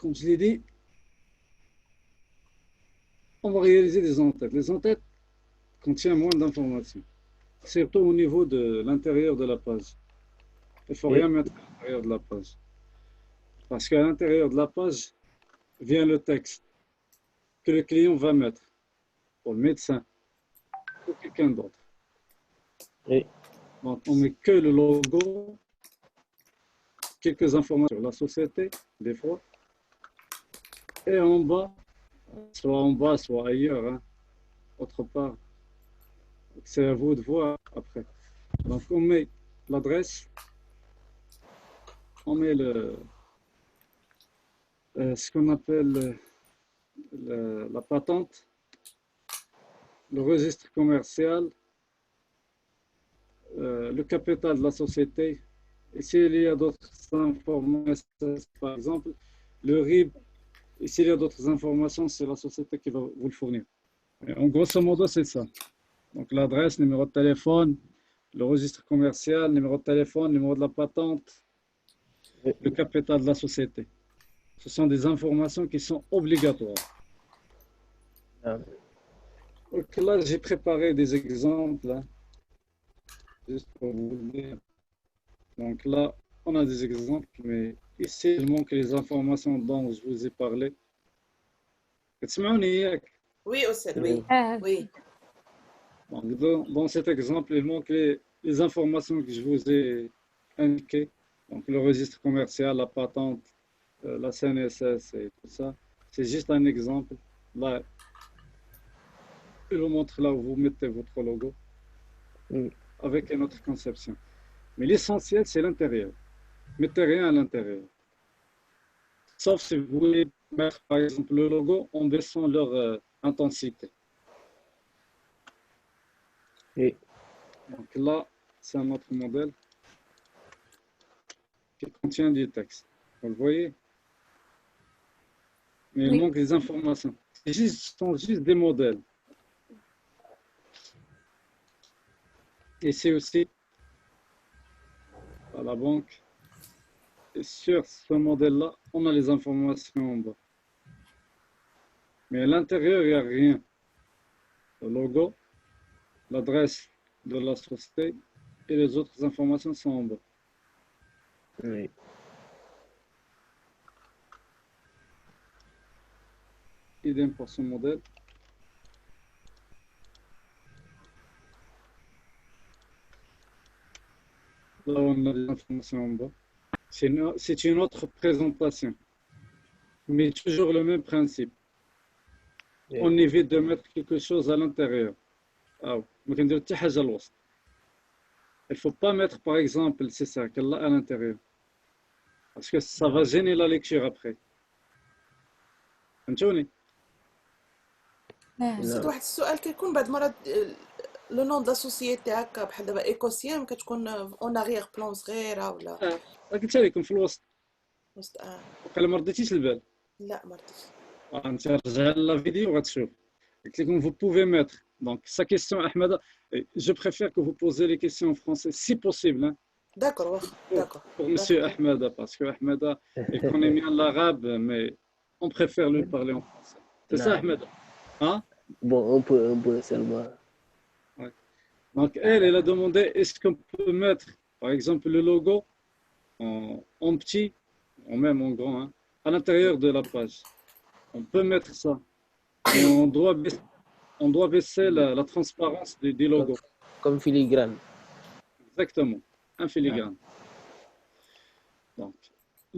comme je l'ai dit, on va réaliser des entêtes. Les entêtes contiennent moins d'informations, surtout au niveau de l'intérieur de la page. Il ne faut Oui, rien mettre à l'intérieur de la page. Parce qu'à l'intérieur de la page vient le texte que le client va mettre pour le médecin ou quelqu'un d'autre. oui, Donc, on met que le logo, quelques informations sur la société, des fois, et en bas, soit ailleurs, hein, autre part. C'est à vous de voir après. Donc, on met l'adresse, on met ce qu'on appelle la patente, le registre commercial, le capital de la société. Et s'il y a d'autres informations, par exemple, le RIB, et s'il y a d'autres informations, c'est la société qui va vous le fournir. Et en grosso modo, c'est ça. Donc l'adresse, numéro de téléphone, le registre commercial, numéro de téléphone, numéro de la patente, oui. le capital de la société. Ce sont des informations qui sont obligatoires. Ah, Donc là, j'ai préparé des exemples, hein, juste pour vous dire. Donc là, on a des exemples, mais ici, il manque les informations dont je vous ai parlé. تسمعوني إياك؟ Oui, Ossed, oui. oui. Oui. Donc, dans cet exemple, il manque les informations que je vous ai indiquées. Donc, le registre commercial, la patente, la CNSS et tout ça. C'est juste un exemple. Là, je vous montre là où vous mettez votre logo Mm. avec une autre conception. Mais l'essentiel, c'est l'intérieur. Mettez rien à l'intérieur. Sauf si vous voulez mettre, par exemple, le logo en baissant leur intensité. Oui, Donc là, c'est un autre modèle qui contient du texte. Vous le voyez? Mais il Oui. manque des informations. Ce sont juste des modèles. Et c'est aussi à la banque. Et sur ce modèle-là, on a les informations en bas. Mais à l'intérieur, il n'y a rien. Le logo, l'adresse de la société et les autres informations sont en bas. oui. Idem pour ce modèle. Là, on a les informations en bas. C'est une autre présentation, mais toujours le même principe. Oui. On évite de mettre quelque chose à l'intérieur. Ah, ما كنديرو حتى حاجة الوسط. Il ne faut pas mettre, par exemple, ces cercles-là à l'intérieur. Parce que ça va gêner la lecture après. فهمتوني؟ نعم. زيد نعم. واحد السؤال كيكون بعض المرات لو نون دا سوسيتي هكا بحال دابا ايكوسيام كتكون اون اغيغ بلان صغيره ولا قلت لكم في الوسط. وسط وقيلا ما رديتيش البال. لا ما رضيتش. انت رجع لا فيديو وغتشوف. قلت لكم vous pouvez mettre. Donc sa question Ahmed, je préfère que vous posez les questions en français si possible, hein, داكور واخا داكور pour monsieur Ahmed, parce que Ahmed il connaît bien l'arabe, mais on préfère lui parler en français. C'est ça نعم. Ahmed? Hein? Bon, un peu seulement. Ouais. Donc elle a demandé est-ce qu'on peut mettre par exemple le logo en petit ou même en grand, hein, à l'intérieur de la page. On peut mettre ça. Et on doit baisser la transparence des Comme, logos. comme filigrane. Exactement. Un Ah, filigrane. Donc,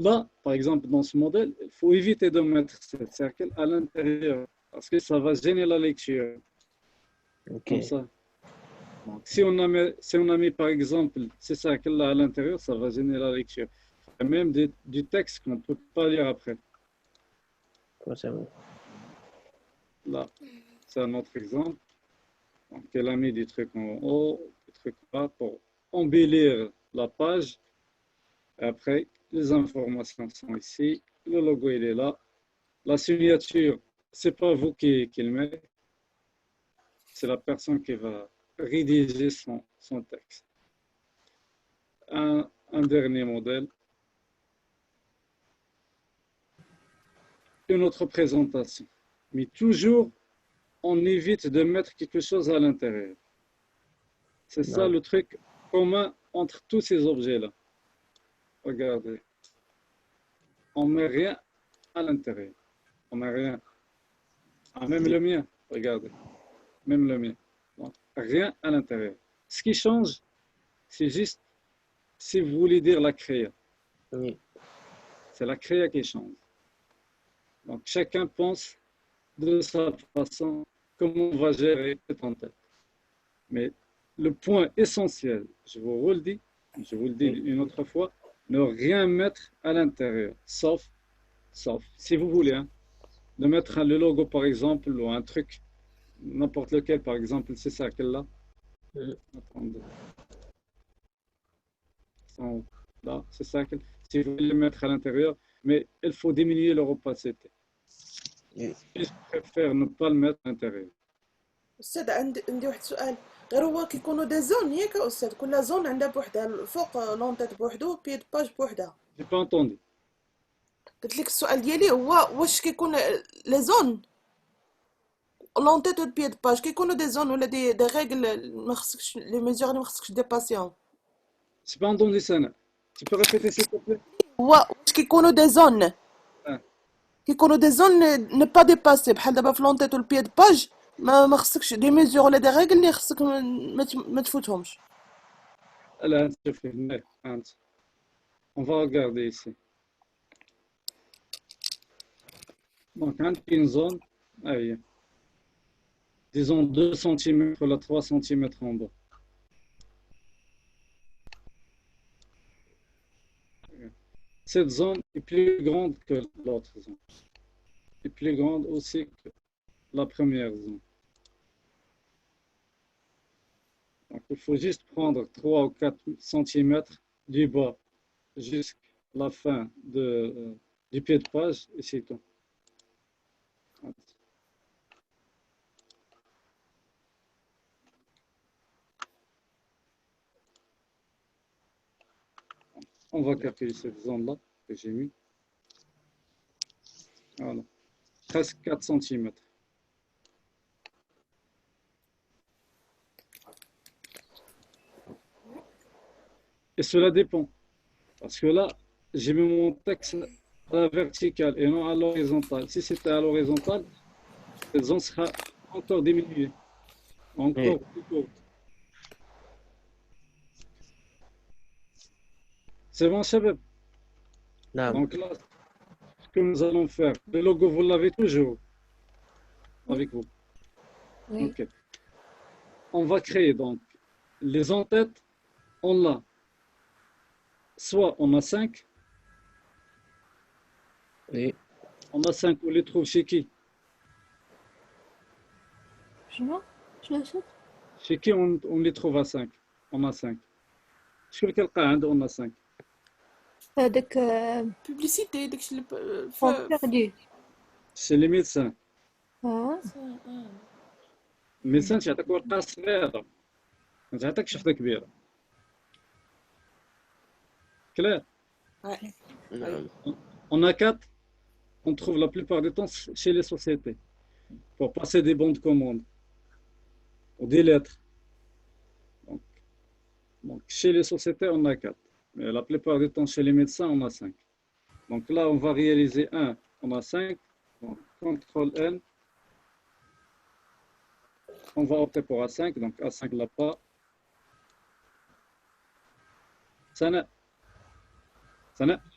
là, par exemple, dans ce modèle, il faut éviter de mettre ce cercle à l'intérieur parce que ça va gêner la lecture. ok. Comme ça. Donc, si on a mis, par exemple, ce cercle-là à l'intérieur, ça va gêner la lecture. Il y a même du texte qu'on ne peut pas lire après. Forcément. Là, c'est un autre exemple. Donc, elle a mis des trucs en haut, des trucs là pour embellir la page. Et après, les informations sont ici. Le logo, il est là. La signature, c'est pas vous qui le mettez. C'est la personne qui va rédiger son texte. Un dernier modèle. une autre présentation. Mais toujours, on évite de mettre quelque chose à l'intérieur. C'est ça نعم le truc commun entre tous ces objets-là. Regardez, on met rien à l'intérieur. On met rien. Ah, même le mien, regardez, même le mien. Donc, rien à l'intérieur. Ce qui change, c'est juste si vous voulez dire la créa. oui C'est la créa qui change. Donc, chacun pense de sa façon comment on va gérer cette en-tête. Mais le point essentiel, je vous le dis, je vous le dis oui une autre fois, ne rien mettre à l'intérieur, sauf, si vous voulez, hein, de mettre le logo par exemple, ou un truc, n'importe lequel, par exemple, c'est ça, quelle-là. Mhm. Attendez, là, c'est ça, si vous voulez le mettre à l'intérieur, mais il faut diminuer leur opacité. oui Je préfère ne pas le mettre à l'intérieur. أستاذ عندي واحد سؤال. غير هو كيكونوا دي زون ياك أستاذ، كل زون عندها بوحدها، فوق لونتيت بوحدو بيد باج بوحدها. J'ai pas entendu. قلت لك السؤال ديالي هو واش كيكون لي زون لونتيت و بيد باج كيكونوا دي زون ولا دي ريغل ما خصكش لي ميزور اللي ما خصكش ديباسيهم؟ J'ai pas entendu ça. Tu peux répéter s'il te plaît? هو واش كيكونوا دي زون Ah, كيكونوا دي زون نو با ديباسي بحال دابا في لونتيت والبيد باج ما خصكش دي ميزور ولا دي ريغل اللي خصك ما تفوتهمش. là, je fais venir. On va regarder ici. Donc, une zone, allez, disons 2 cm ou 3 cm en bas. Cette zone est plus grande que l'autre zone. Est plus grande aussi que la première zone. Donc, il faut juste prendre 3 ou 4 cm du bas jusqu'à la fin du pied de page et c'est tout. On va calculer cette zone-là que j'ai mis. Voilà. Presque 4 cm. Et cela dépend. Parce que là, j'ai mis mon texte à la verticale et non à l'horizontale. Si c'était à l'horizontale, cette zone sera encore diminuée. Encore oui plus courte. C'est bon, Shabab? نعم Donc là, ce que nous allons faire, le logo, vous l'avez toujours avec vous. Oui. Ok. On va créer donc les en-têtes, on a soit on a 5, oui on a 5, on les trouve chez qui? شنو؟ شنو أقصد؟ Chez qui on les trouve à 5? On a 5. شكون اللي كيلقى عنده on a 5? هذاك بوبليسيتي داكشي اللي بيردي Chez les médecins. اه الميدسان تيعطيك ورقة صغيرة ما تعطيكش وحدة كبيرة. Clair? نعم On a 4, on trouve la plupart du temps chez les sociétés pour passer des bons de commande ou des lettres. Donc, chez les sociétés, on a 4. Mais la plupart du temps, chez les médecins, on a 5. Donc là, on va réaliser 1, on a 5. Donc, CTRL N. On va opter pour A5. Donc, A5 là pas. Sana.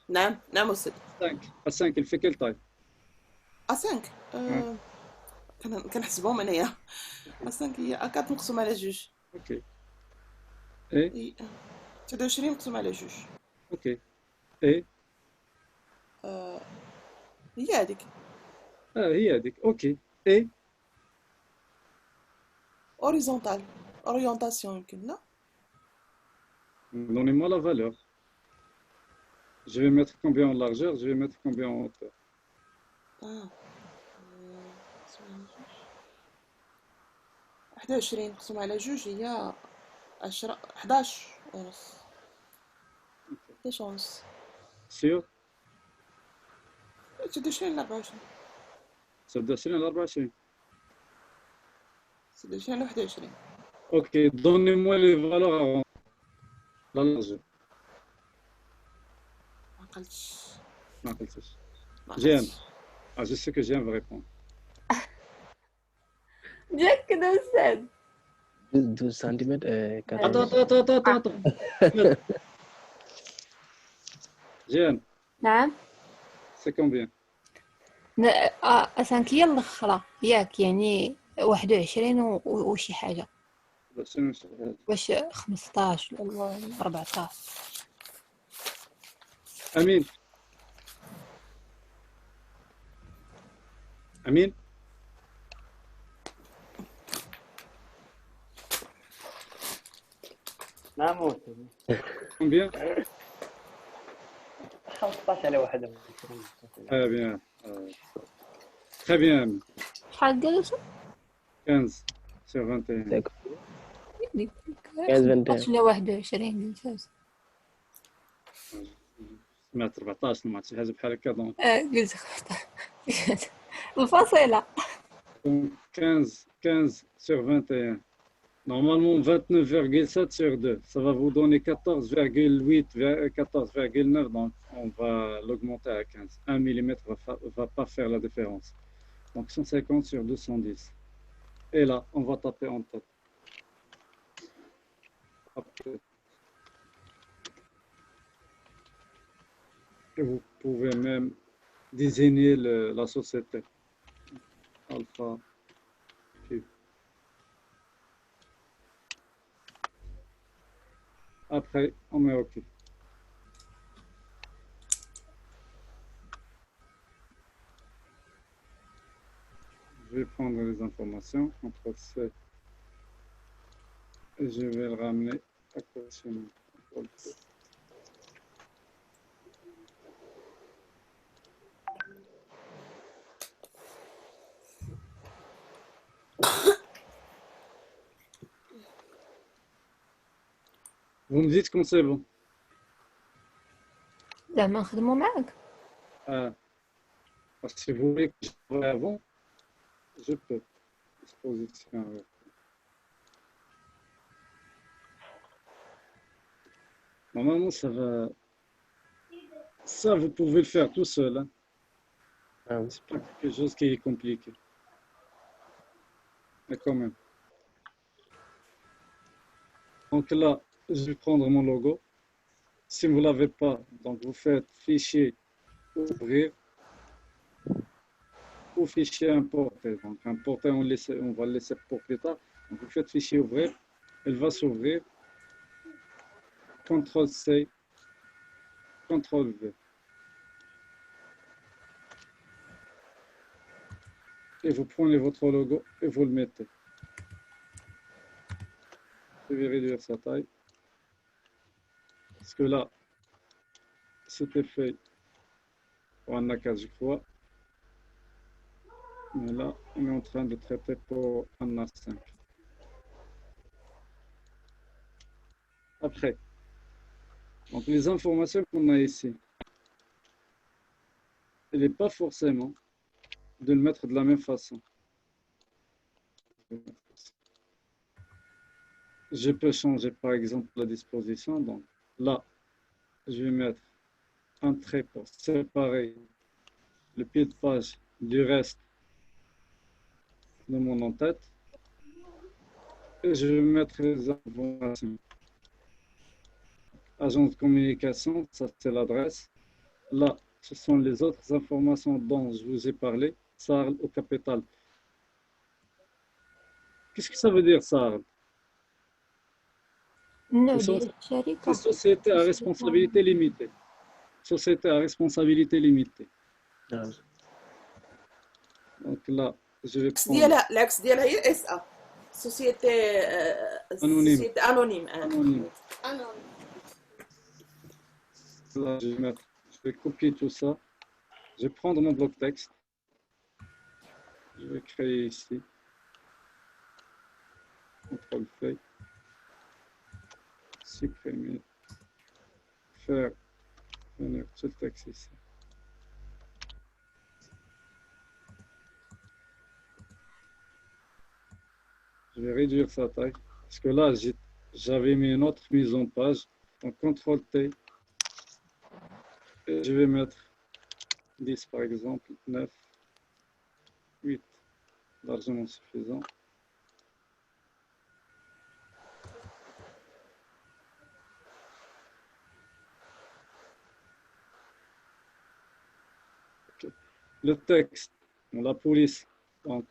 نعم نعم أستاذ. 5. A5, il fait quelle taille? A5 كنحسبهم أنايا. A5 هي A4 مقسوم على جوج. Ok. Et, إي 23 مقسوم على جوج. ok. Et, هي هذيك هي هذيك. Ok. Et, اوريزونتال اورينتاسيون يمكن لا. donnez-moi la valeur. Je vais mettre combien en largeur, je vais mettre combien en hauteur. مقسوم على جوج. 21 مقسوم على جوج هي 10 11 ونص. 11 ونص. Sûr? 23 ل 24. 26 ولا 24. C'est déjà 21. Ok, donnez-moi les valeurs avant la largeur. ما عقلتش ما قلتش. ما Jeanne. عقلتش. Ah, je sais que Jeanne va répondre. جاك كده أستاذ 12 cm, Attends, 14. attends. Jeanne, نعم. c'est combien? 5 هي الأخرى ياك يعني 21 وشي حاجة، شنو هذا؟ واش 15 ولا 14. أمين. أمين. نعم موسى Combien? 15 على 21. Très bien. Très bien, Amine. شحال قالوا؟ 15 sur 21. 15 21. ولا 21 قلت. سمعت 14 ما عرفت شي حاجة بحال هكا دونك. قلت الفصيلة. Donc 15 sur 21. Normalement 29,7 sur 2. Ça va vous donner 14,8, 14,9. Donc on va l'augmenter à 15. 1 mm va pas faire la différence. Donc 150 sur 210. Et là, on va taper en tête. Après. Et vous pouvez même désigner la société. Alpha. Q. Après, on met OK. Je vais prendre les informations, CTRL-C, et je vais le ramener à côté. CTRL-C. Vous me dites quand c'est bon. زعما نخدمو معاك. Parce que si vous voulez que je travaille avant, je peux. Disposition. Normalement, ça va. Ça, vous pouvez le faire tout seul. Hein. Ah, C'est pas quelque chose qui est compliqué. Mais quand même. Donc là, je vais prendre mon logo. Si vous ne l'avez pas, donc vous faites fichier, ouvrir, ou fichier importer. Donc importer, on va le laisser pour plus tard. Donc vous faites fichier ouvrir, elle va s'ouvrir. CTRL-C, CTRL-V. Et vous prenez votre logo et vous le mettez. Je vais réduire sa taille. Parce que là, c'était fait pour un A4, je crois. Mais là, on est en train de traiter pour un A5. Après, donc les informations qu'on a ici, il n'est pas forcément de le mettre de la même façon. Je peux changer par exemple la disposition. Donc là, je vais mettre un trait pour séparer le pied de page du reste de mon en-tête. Et je vais mettre les informations. Agent de communication, ça c'est l'adresse. Là, ce sont les autres informations dont je vous ai parlé. SARL au capital. Qu'est-ce que ça veut dire SARL? النوع C'est ديال الشركة. société à responsabilité limitée. Société à responsabilité limitée. ah. Donc là, je vais العكس prendre ديالها العكس ديالها هي اس ا سوسيتي Anonyme. سوسيتي انونيم anonyme. Là, je vais copier tout ça. Je vais prendre mon bloc texte. Je vais créer ici. CTRL-V. Supprimer. Faire venir ce texte ici. Je vais réduire sa taille. Parce que là, j'avais mis une autre mise en page. Donc, CTRL T. Et je vais mettre 10 par exemple, 9, 8. Largement suffisant. Okay. Le texte, la police. Donc,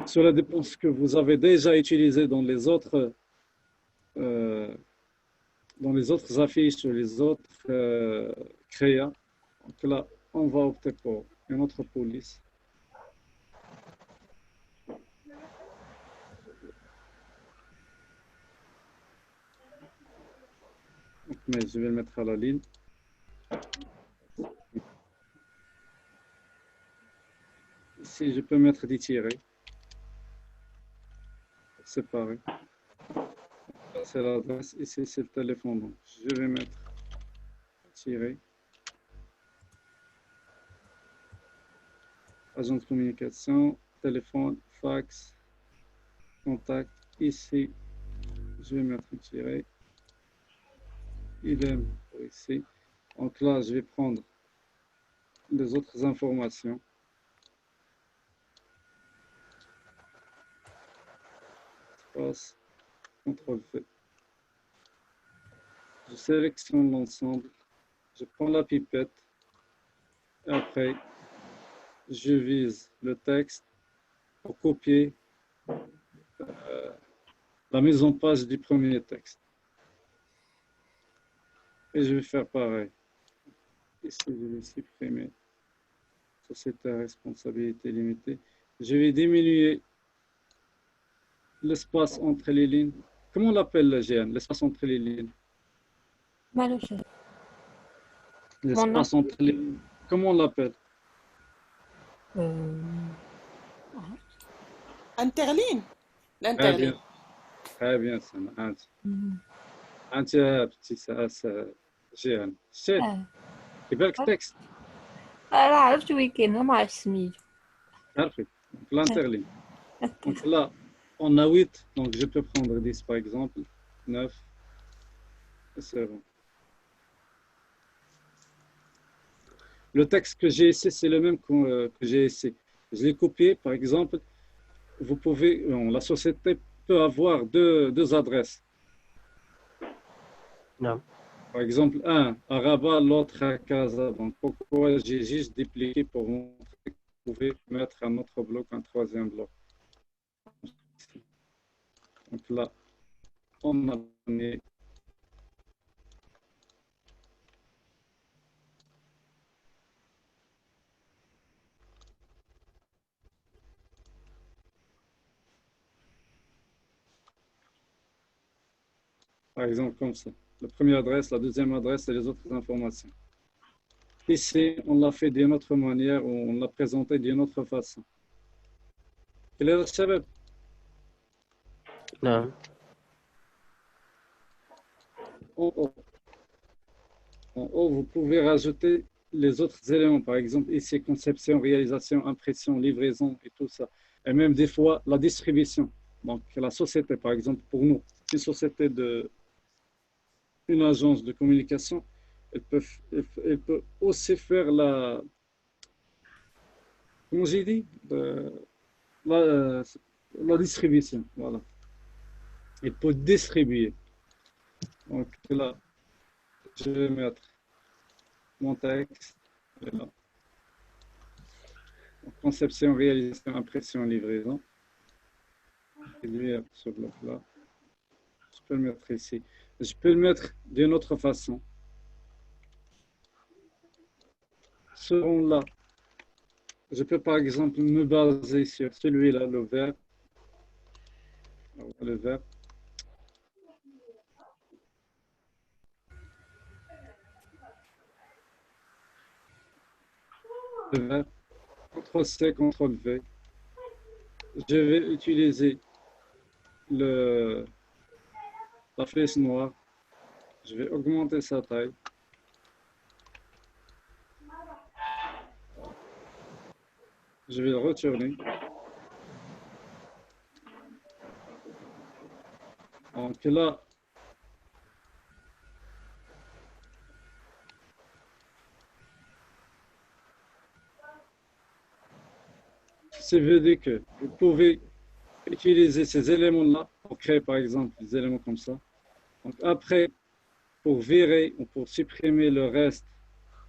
cela dépend de ce que vous avez déjà utilisé dans les autres affiches, sur les autres créas. Donc là, on va opter pour une autre police. Donc, mais je vais le mettre à la ligne. Ici, je peux mettre des tirets. Séparés. C'est l'adresse. Ici, c'est le téléphone. Donc, je vais mettre tirer. Agent de communication, téléphone, fax, contact. Ici, je vais mettre un tiret. Idem pour ici. Donc là, je vais prendre les autres informations. Espace, CTRL V. Je sélectionne l'ensemble. Je prends la pipette. Et après, je vise le texte pour copier la mise en page du premier texte. Et je vais faire pareil. Ici, je vais supprimer société à responsabilité limitée. Je vais diminuer l'espace entre les lignes. Comment on l'appelle le GN, l'espace entre les lignes? مالوش L'espace entre les lignes. Comment on l'appelle? Interligne. Très L'interligne. bien. Très bien, Sana. أنت petit GN. شد كيبالك التكست. انا عرفت وين كاين ما عرفت سميتو. Parfait. Donc l'interligne. Donc là, on a 8. Donc je peux prendre 10 par exemple. 9. Et c'est bon. Le texte que j'ai ici, c'est le même que j'ai ici. Je l'ai copié, par exemple. Vous pouvez, la société peut avoir deux adresses. نعم. Par exemple, un à Rabat, l'autre à Casa. Donc, pourquoi j'ai juste dupliqué pour montrer que vous pouvez mettre un autre bloc, un troisième bloc. Donc là, on a donné. Par exemple, comme ça. La première adresse, la deuxième adresse et les autres informations. Ici, on l'a fait d'une autre manière, ou on l'a présenté d'une autre façon. Quel est le sabab? نعم. En haut. En haut, vous pouvez rajouter les autres éléments. Par exemple, ici, conception, réalisation, impression, livraison et tout ça. Et même des fois, la distribution. Donc, la société, par exemple, pour nous, une société une agence de communication, elle peut aussi faire comment j'ai dit, la distribution. Voilà. Elle peut distribuer. Donc là, je vais mettre mon texte. Là. Conception, réalisation, impression, livraison. Réduire ce bloc-là. Je peux le mettre ici. Je peux le mettre d'une autre façon. Selon là, je peux par exemple me baser sur celui-là, le vert. Le vert. Le vert. CTRL-C, CTRL-V. Je vais utiliser la flèche noire. Je vais augmenter sa taille. Je vais le retourner. Donc là, ça veut dire que vous pouvez utiliser ces éléments-là pour créer par exemple des éléments comme ça. Donc après, pour virer ou pour supprimer le reste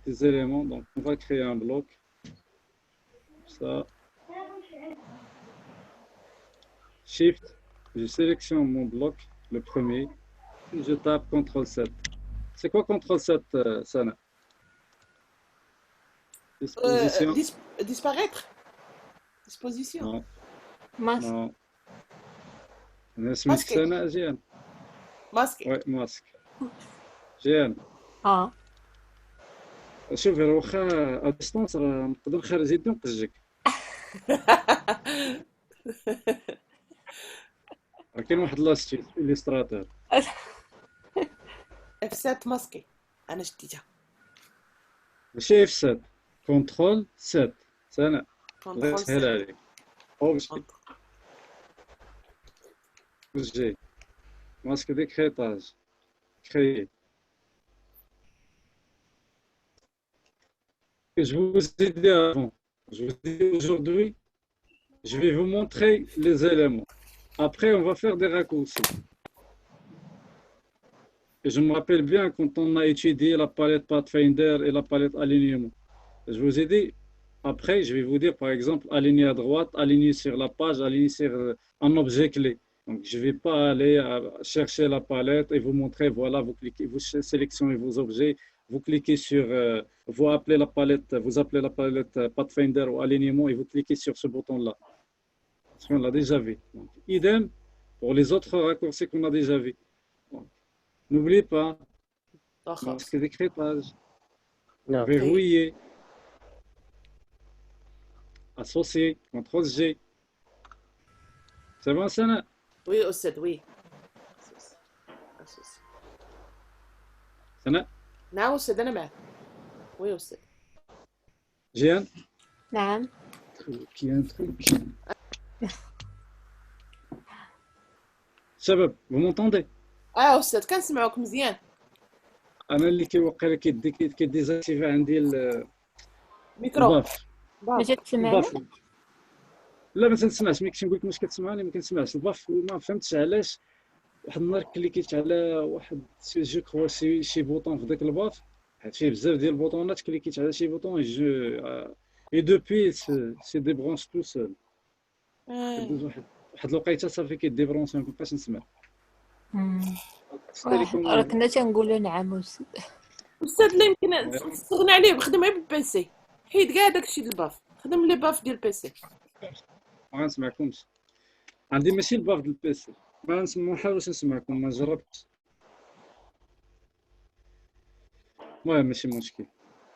des éléments, donc on va créer un bloc. Ça. Shift, je sélectionne mon bloc, le premier, et je tape CTRL-7. C'est quoi CTRL-7, Sana? Disposition? Disparaître. Disposition. Non, ماسك. non. أنا اسمك Masquer. سناء جيان. Masquer. Ouais, masque. جيان. اه شوفي راه واخا اديستونس راه نقدر نخرج يدي ونقزك. راه كاين واحد لاستيك إليستراتور. F7 masquer. أنا شديتها. ماشي F7. كونترول 7. سناء. الله Contrôle يسهل 7. عليك. أوبجي. J'ai masque d'écrétage, créé. Et je vous ai dit avant, je vous ai dit aujourd'hui, je vais vous montrer les éléments. Après, on va faire des raccourcis. Et je me rappelle bien quand on a étudié la palette Pathfinder et la palette alignement. Je vous ai dit, après, je vais vous dire par exemple, aligner à droite, aligner sur la page, aligner sur un objet clé. Donc, je ne vais pas aller chercher la palette et vous montrer, voilà, vous cliquez, vous sélectionnez vos objets, vous cliquez sur, vous appelez la palette Pathfinder ou alignement et vous cliquez sur ce bouton-là. Parce qu'on l'a déjà vu. Donc, idem pour les autres raccourcis qu'on a déjà vus. N'oubliez pas, masque d'écrétage, نعم verrouiller, associer, CTRL-G. C'est bon, ça? Oui, أستاذ oui. سناء نعم أستاذ أنا معك. Oui أستاذ. جيان نعم qui a un truc. شباب vous m'entendez؟ أستاذ كنسمعوك مزيان. انا اللي كيوقع لي كيديزاكتيفي عندي ميكرو. الباف ما جات تسمعنا الباف لا ما تنسمعش ملي كنقول لك واش كتسمعني ما كنسمعش الباف ما فهمتش علاش واحد النهار كليكيت على واحد جو كخوا شي بوطون في داك الباف حيت فيه بزاف ديال البوطونات كليكيت على شي بوطون اي دوبي سي ديبرونش تو سول كدوز واحد الوقيته صافي كيديبرونش ما كنبقاش نسمع راه كنا تنقولوا نعم أستاذ. أستاذ لا يمكن تستغنى عليه بخدم غير بالبيسي. حيد كاع داكشي ديال الباف. خدم لي باف ديال البيسي. ما غنسمعكمش عندي ماشي الباف ديال البيسي ما نحاولش نسمعكم ما جربتش المهم ماشي مشكل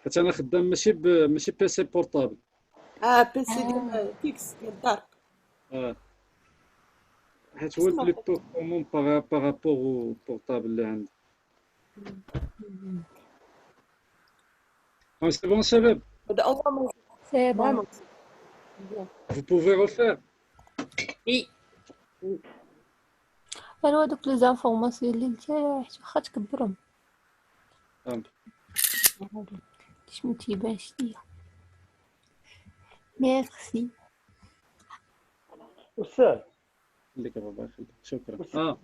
حيت انا خدام ماشي بيسي بورطابل بيسي ديال فيكس ديال الدار. حيت هو البلي بورفورمون بارابور او بورطابل اللي عندي سي بون شباب هذا أول سي بون. مرة. vous pouvez refaire قالوا هادوك لي زانفورماسيون اللي لتحت واخا تكبرهم باش ما تيبانش ليا. ميرسي. أستاذ اللي كبابا يخليك شكرا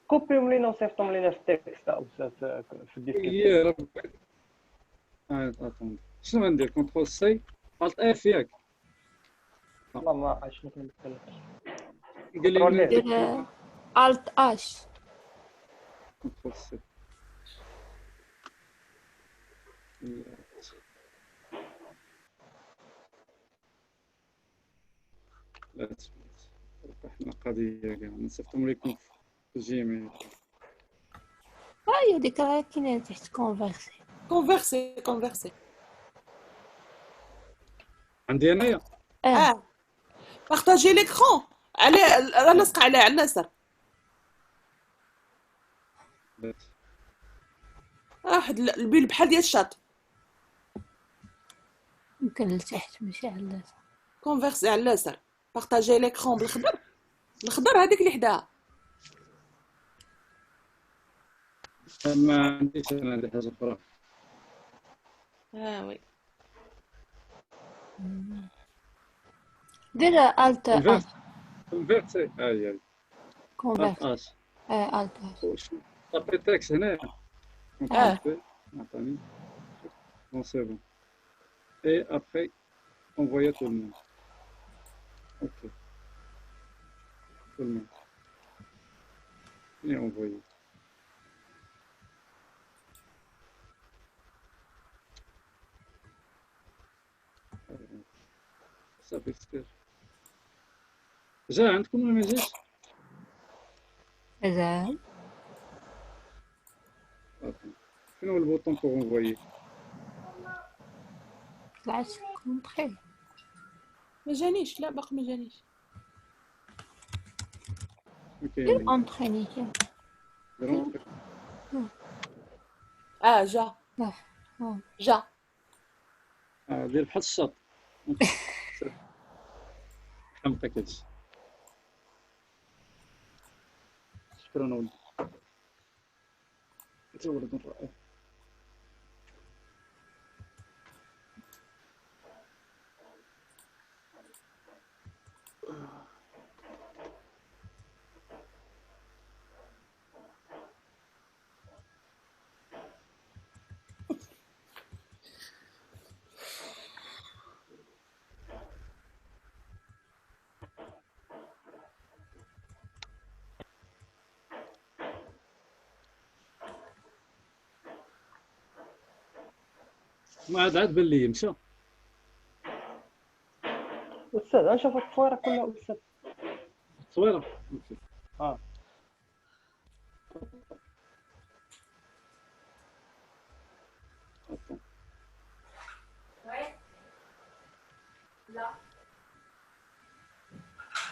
كوبيهم لينا وصيفطهم لينا في التكست أستاذ في الديسكريبشن. يا ربي اتوند شنو غندير كونترول سي الت اف ياك والله ما عرفت شنو كندير. قال لي دير الت اش. كونترول سي لا تسمع احنا قضيه كاع نصيفطهم لكم في جيميل هاي ديك راه كاينه تحت كونفرسي. كونفرسي. عندي انايا بارطاجي ليكرون على راه لاصق على اليسار. واحد البيل بحال ديال الشاط. يمكن لتحت ماشي على اليسار. كونفرسي على اليسار. بارطاجي ليكرون بالخضر. الخضر هذيك اللي حداها. ما عنديش انا هذه حاجه اخرى. اه وي. دير الت الفيرت الفيرت اي كونفيرت اش الت واش طابي تكست هنا اه عطاني بون سي بون اي ابخي envoyer tout le monde. Ok, tout le monde. Et envoyer. Ça fait ستير. جا عندكم ولا ما جاش؟ مازال فين هو البوطون pour envoyer؟ طلعت كونطخي ما جانيش، لا باقي ما جانيش. دير اوكي اونطخيني اه جا جا. دير بحال الشط. حمقك هادشي. شكرا ولدي. انت ولد رائع. ما عاد بان لي مشى. استاذ انا نشوف التصويره كلها استاذ. تصويره. اوكي. اه Attends.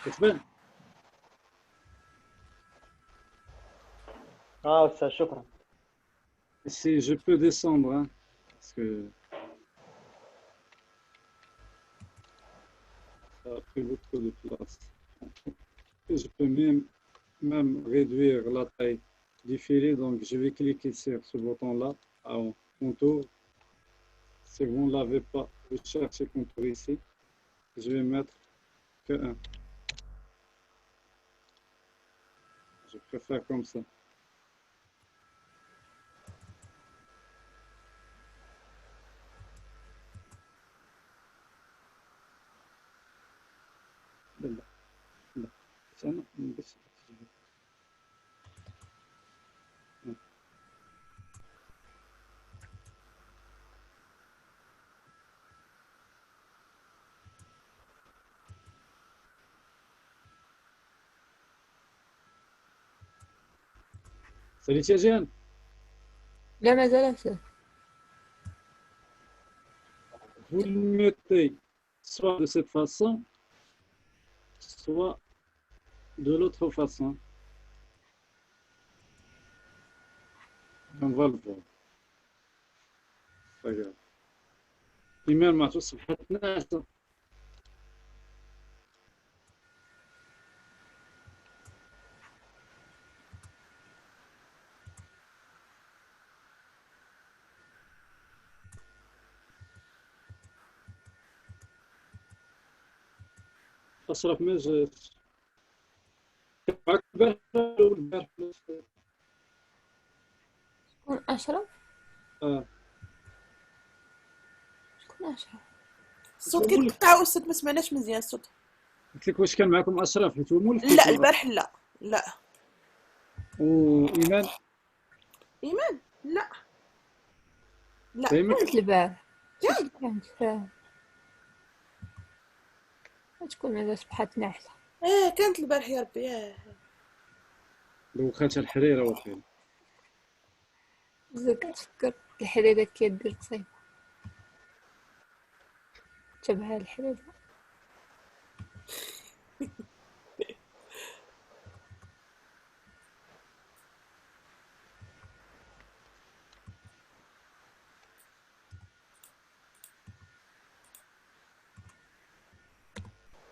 كتبان. استاذ شكرا. Si je peux descendre, hein, parce que ça a pris beaucoup de place. Et je peux même réduire la taille du filet, donc je vais cliquer sur ce bouton-là, en contour. Si vous ne l'avez pas, vous cherchez contour ici. Je vais mettre que 1. Je préfère comme ça. لا لا أنا بس Salut Tiagen. لا مازال أستاذ. Vous le mettez soit de cette façon, soit de l'autre façon. On va le voir. Pas grave. إيمان ما تصبح ناس. أشرف ما جاش. معك البارح ولا البارح؟ شكون أشرف؟ شكون أشرف؟ الصوت كيتقطع استاذ، ما سمعناش مزيان الصوت. قلت لك واش كان معكم أشرف حيت هو مولف. لا البارح لا لا. وإيمان. ايمان لا لا. دايما كانت البارح كانت تكون مازال صبحت ناعسة. كانت البارح يا ربي. لو خالتها الحريرة وقيل. بزاف كتفكر الحريرة كيدير تصيب تبعها الحريرة.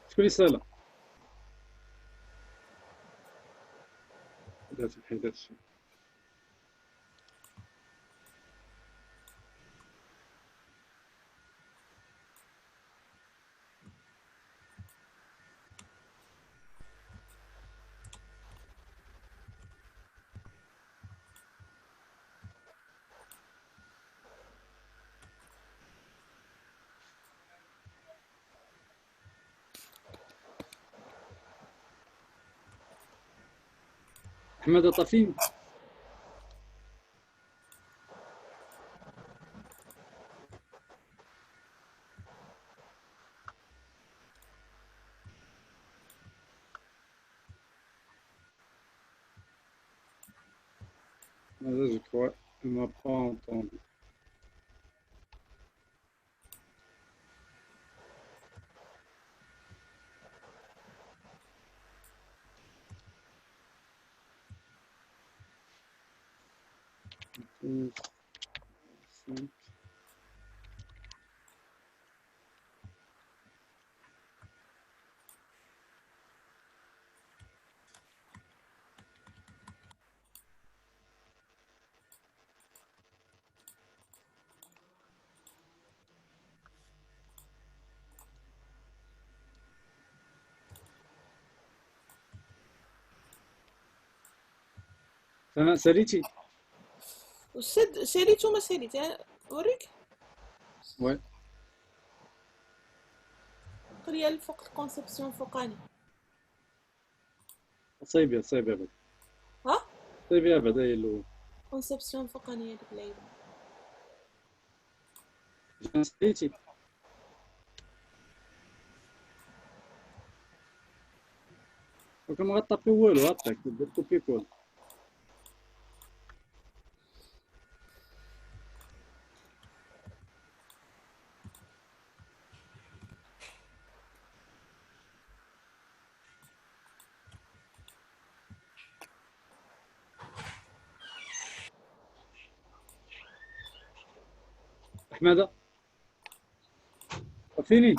شكون اللي سالا؟ دازت الحيدات. أحمد طفين. Je crois qu'il ne m'a pas entendu. Deux, cinq. أنا ساليتي. ساليت وما ساليت أوريك Ouais. قرية الفوق الكونسبسيون فوقاني صايبة صايبة بعد. ها صايبة بعد هي الأول. كونسبسيون فوقاني هذيك اللعيبة جان ساليتي. وكما غطابي والو هاكاك دير كوبي كول. أحمد طفيني.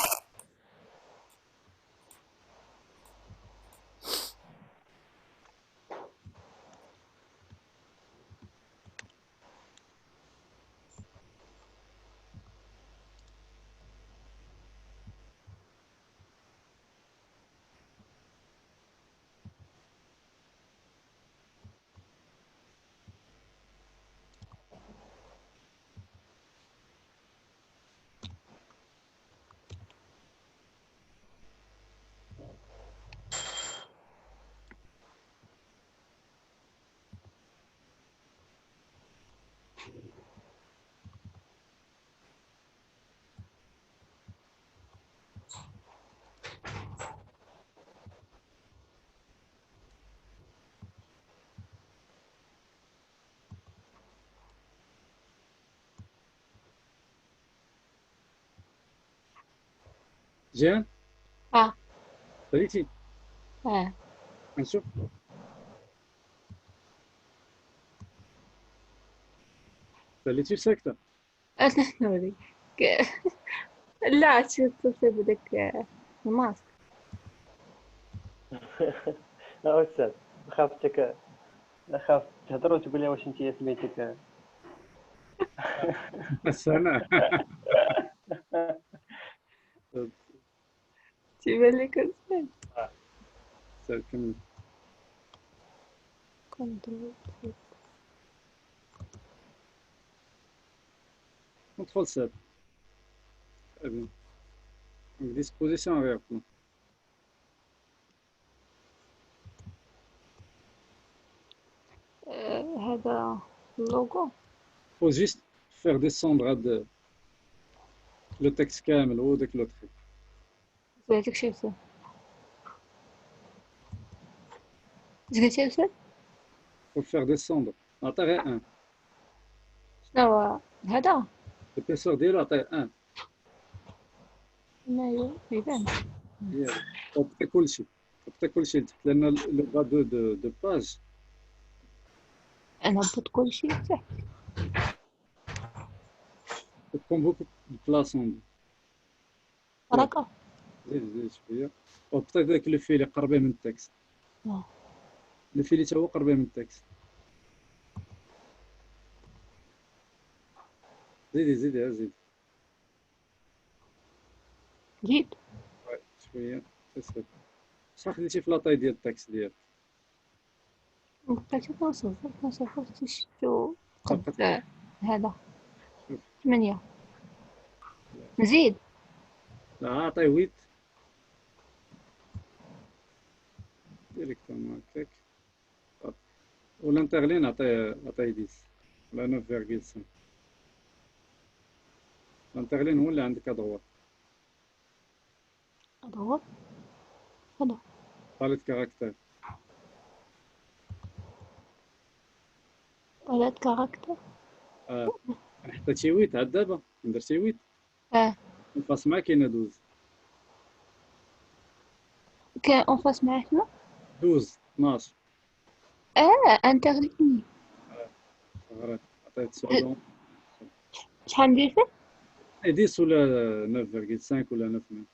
جان اه ساليتي. اه نشوف. ساليتي ساكتة. أنا نوريك لا شو تصير بدك الماسك لا أستاذ، خافتك خاف تهضر وتقول لي واش انت سميتك. السنة. تبان لك اسمك كمل. كنترول كنترول سات. أبي ديسبوزيسيون غير. هذا اللوجو faut juste faire descendre هاد لو تكست كامل هو داك لو تخي. زيتك شي بسه زيت شي بسه faut faire descendre. عطيه غير ان. شنو هذا البيسور ديالو عطيه ان. ما يبان ياك وبقى كلشي. وبقى كلشي لتحت لان لو با دو باج. انا نبط كل شيء صح تكون بوكو دو بلاصون. رقم زيد شويه. وبقى داك لو فيلي قربيه من التكست. آه. لو فيلي تا هو قربيه من التكست. زيدي زيد. جيت شويه تسد. صح خديتي في لاطاي ديال التكست ديالك. بقيت نوصل شو قد بقات هذا شوف. 8 نزيد لا عطيه 8 ديريكتومون هكاك. والانترلين عطيه 10 ولا 9.5. الانترلين هو اللي عندك ادغوات. أدور هذا باليت كاركتير. ولاد كاركتر. اه حتى شي 8 عاد دابا ندير شي 8 اه نفاس معاه كاينه 12. كان اون فاس معاه شنو؟ 12 انترلين. غير عطيه 9. شحال ندير فيه؟ 10 ولا 9.5 ولا 9.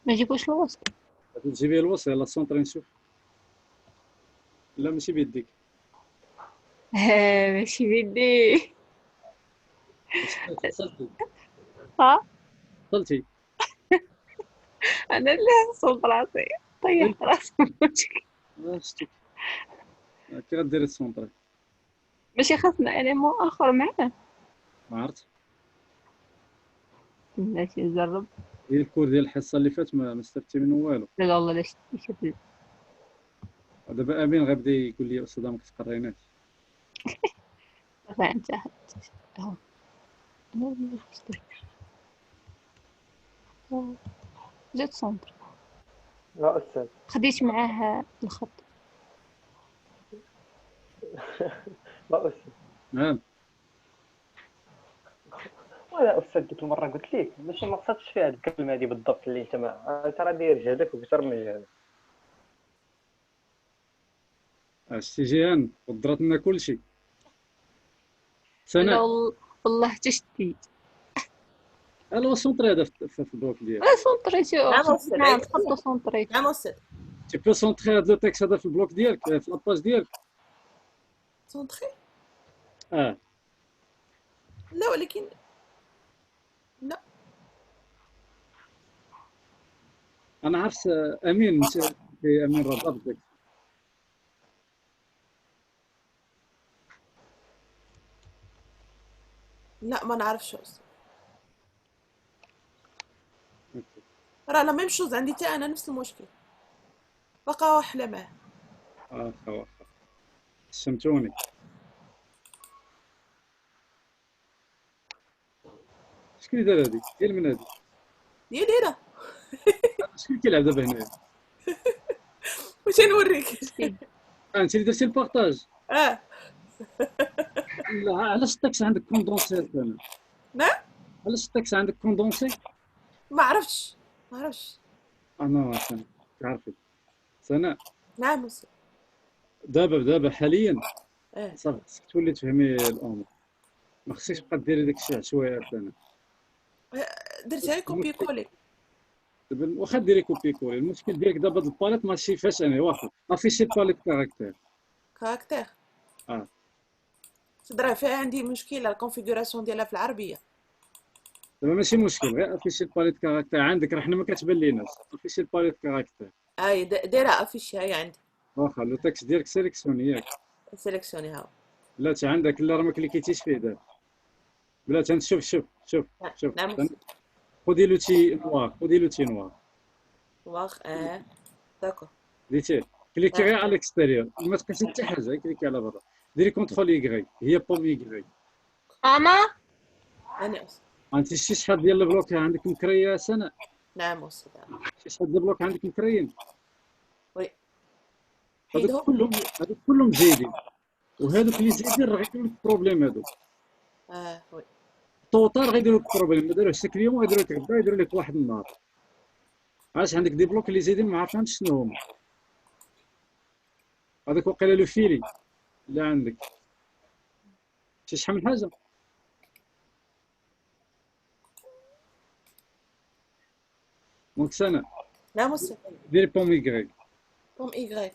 ما يجيبوش الوسط. تجيبي الوسط يلا سونطري نشوف. لا ماشي بيديك. ماشي بيدي. وصلتي ها وصلتي. انا اللي صوت راسي طيحت راسي في وجهي. شتي كي غديري السونطري. ماشي خاصنا اليمون اخر معاه. ما عرفت ماشي نجرب. هي الكور ديال الحصه اللي فات ما استفدتي منه والو. لا لا والله لا شفت. دابا امين غيبدا يقول لي استاذه ما كتقريناش. فهمت اهو. أنا اللي خسرت. زيت سونتر لا أستاذ. خديت معاه الخط. لا أستاذ. نعم وأنا أستاذ ديك المرة قلت لك ماشي ما قصدتش فيها هاد الكلمة هادي بالضبط اللي أنت ترى داير جهدك وكثر من جهدك. شتي جيهان قدرت لنا كلشي. لا سناء والله حتى شتيت. الو سونطري هذا في البلوك ديالك. سونطريتي نعم أستاذ. نعم خط سونطريتي. نعم أستاذ. تي بو سونطري هذا لو تكست هذا في البلوك ديالك في لاباج ديالك. سونتخي. اه لا ولكن لا. انا عارف امين مش امين راه ضبطك. لا ما نعرفش أستاذ. راه لا ميم شوز عندي تا أنا نفس المشكل. بقى وحلة معاه. واخا شمتوني. شكون اللي دار هادي؟ ديال من هادي؟ ديالي أنا. شكون اللي كيلعب دابا هنايا؟ واش نوريك؟ انت اللي درتي البارطاج. اه لا علاش الطكس عندك كوندونسي انا؟ نعم. علاش الطكس عندك كوندونسي؟ ما عرفتش. انا عارفك سناء. نعم أستاذ. دابا حاليا اه صافي خصك تولي تفهمي الامور. ما خصكيش تبقى ديري داكشي عشوائي انا. درتها كوبي كولي. دابا واخا ديري كوبي كولي المشكل ديالك دابا هاد الباليت ما شايفاش انا واخا افيشي الباليت كاركتير. كاركتير. اه صدرا فيها عندي مشكلة الكونفيغوراسيون ديالها في العربية. دابا ماشي مشكل غير افيشي الباليت كاركتير عندك راه حنا ما كتبان ليناش افيشي الباليت كاركتير. هاي دايرة افيشي هاي عندي. واخا لو تاكس ديالك سيليكسيوني ياك. سيليكسيوني هاو. بلاتي عندك اللي راه ما كليكيتيش فيه دابا. بلاتي انت شوف نعم خدي لوتي نوار واخ داكور. ديتيه كليكي غير على الاكستيريور ما تبقاش حتى حاجه كليكي على برا ديري كونترول يكغي هي بوم يكغي. ماما أنا أستاذ. انت شحال ديال البلوك عندك مكريه سنه؟ نعم أستاذ. شحال ديال البلوك عندك مكريين؟ وي. هذوك كلهم زايدين وهذوك اللي زايدين راه غيكونوا لك بروبليم هذوك. وي. الطوطار غيديروا لك بروبليم ما داروش حتى اليوم غيديروا لك غدا يديروا لك واحد النهار. علاش عندك دي بلوك اللي زايدين ما عرفانش شنو هما. هذاك وقيله لو فيلي اللي عندك شحال من حاجه. دونك سنه نعم أستاذ. ديري بوم يكغي. بوم إيغريك.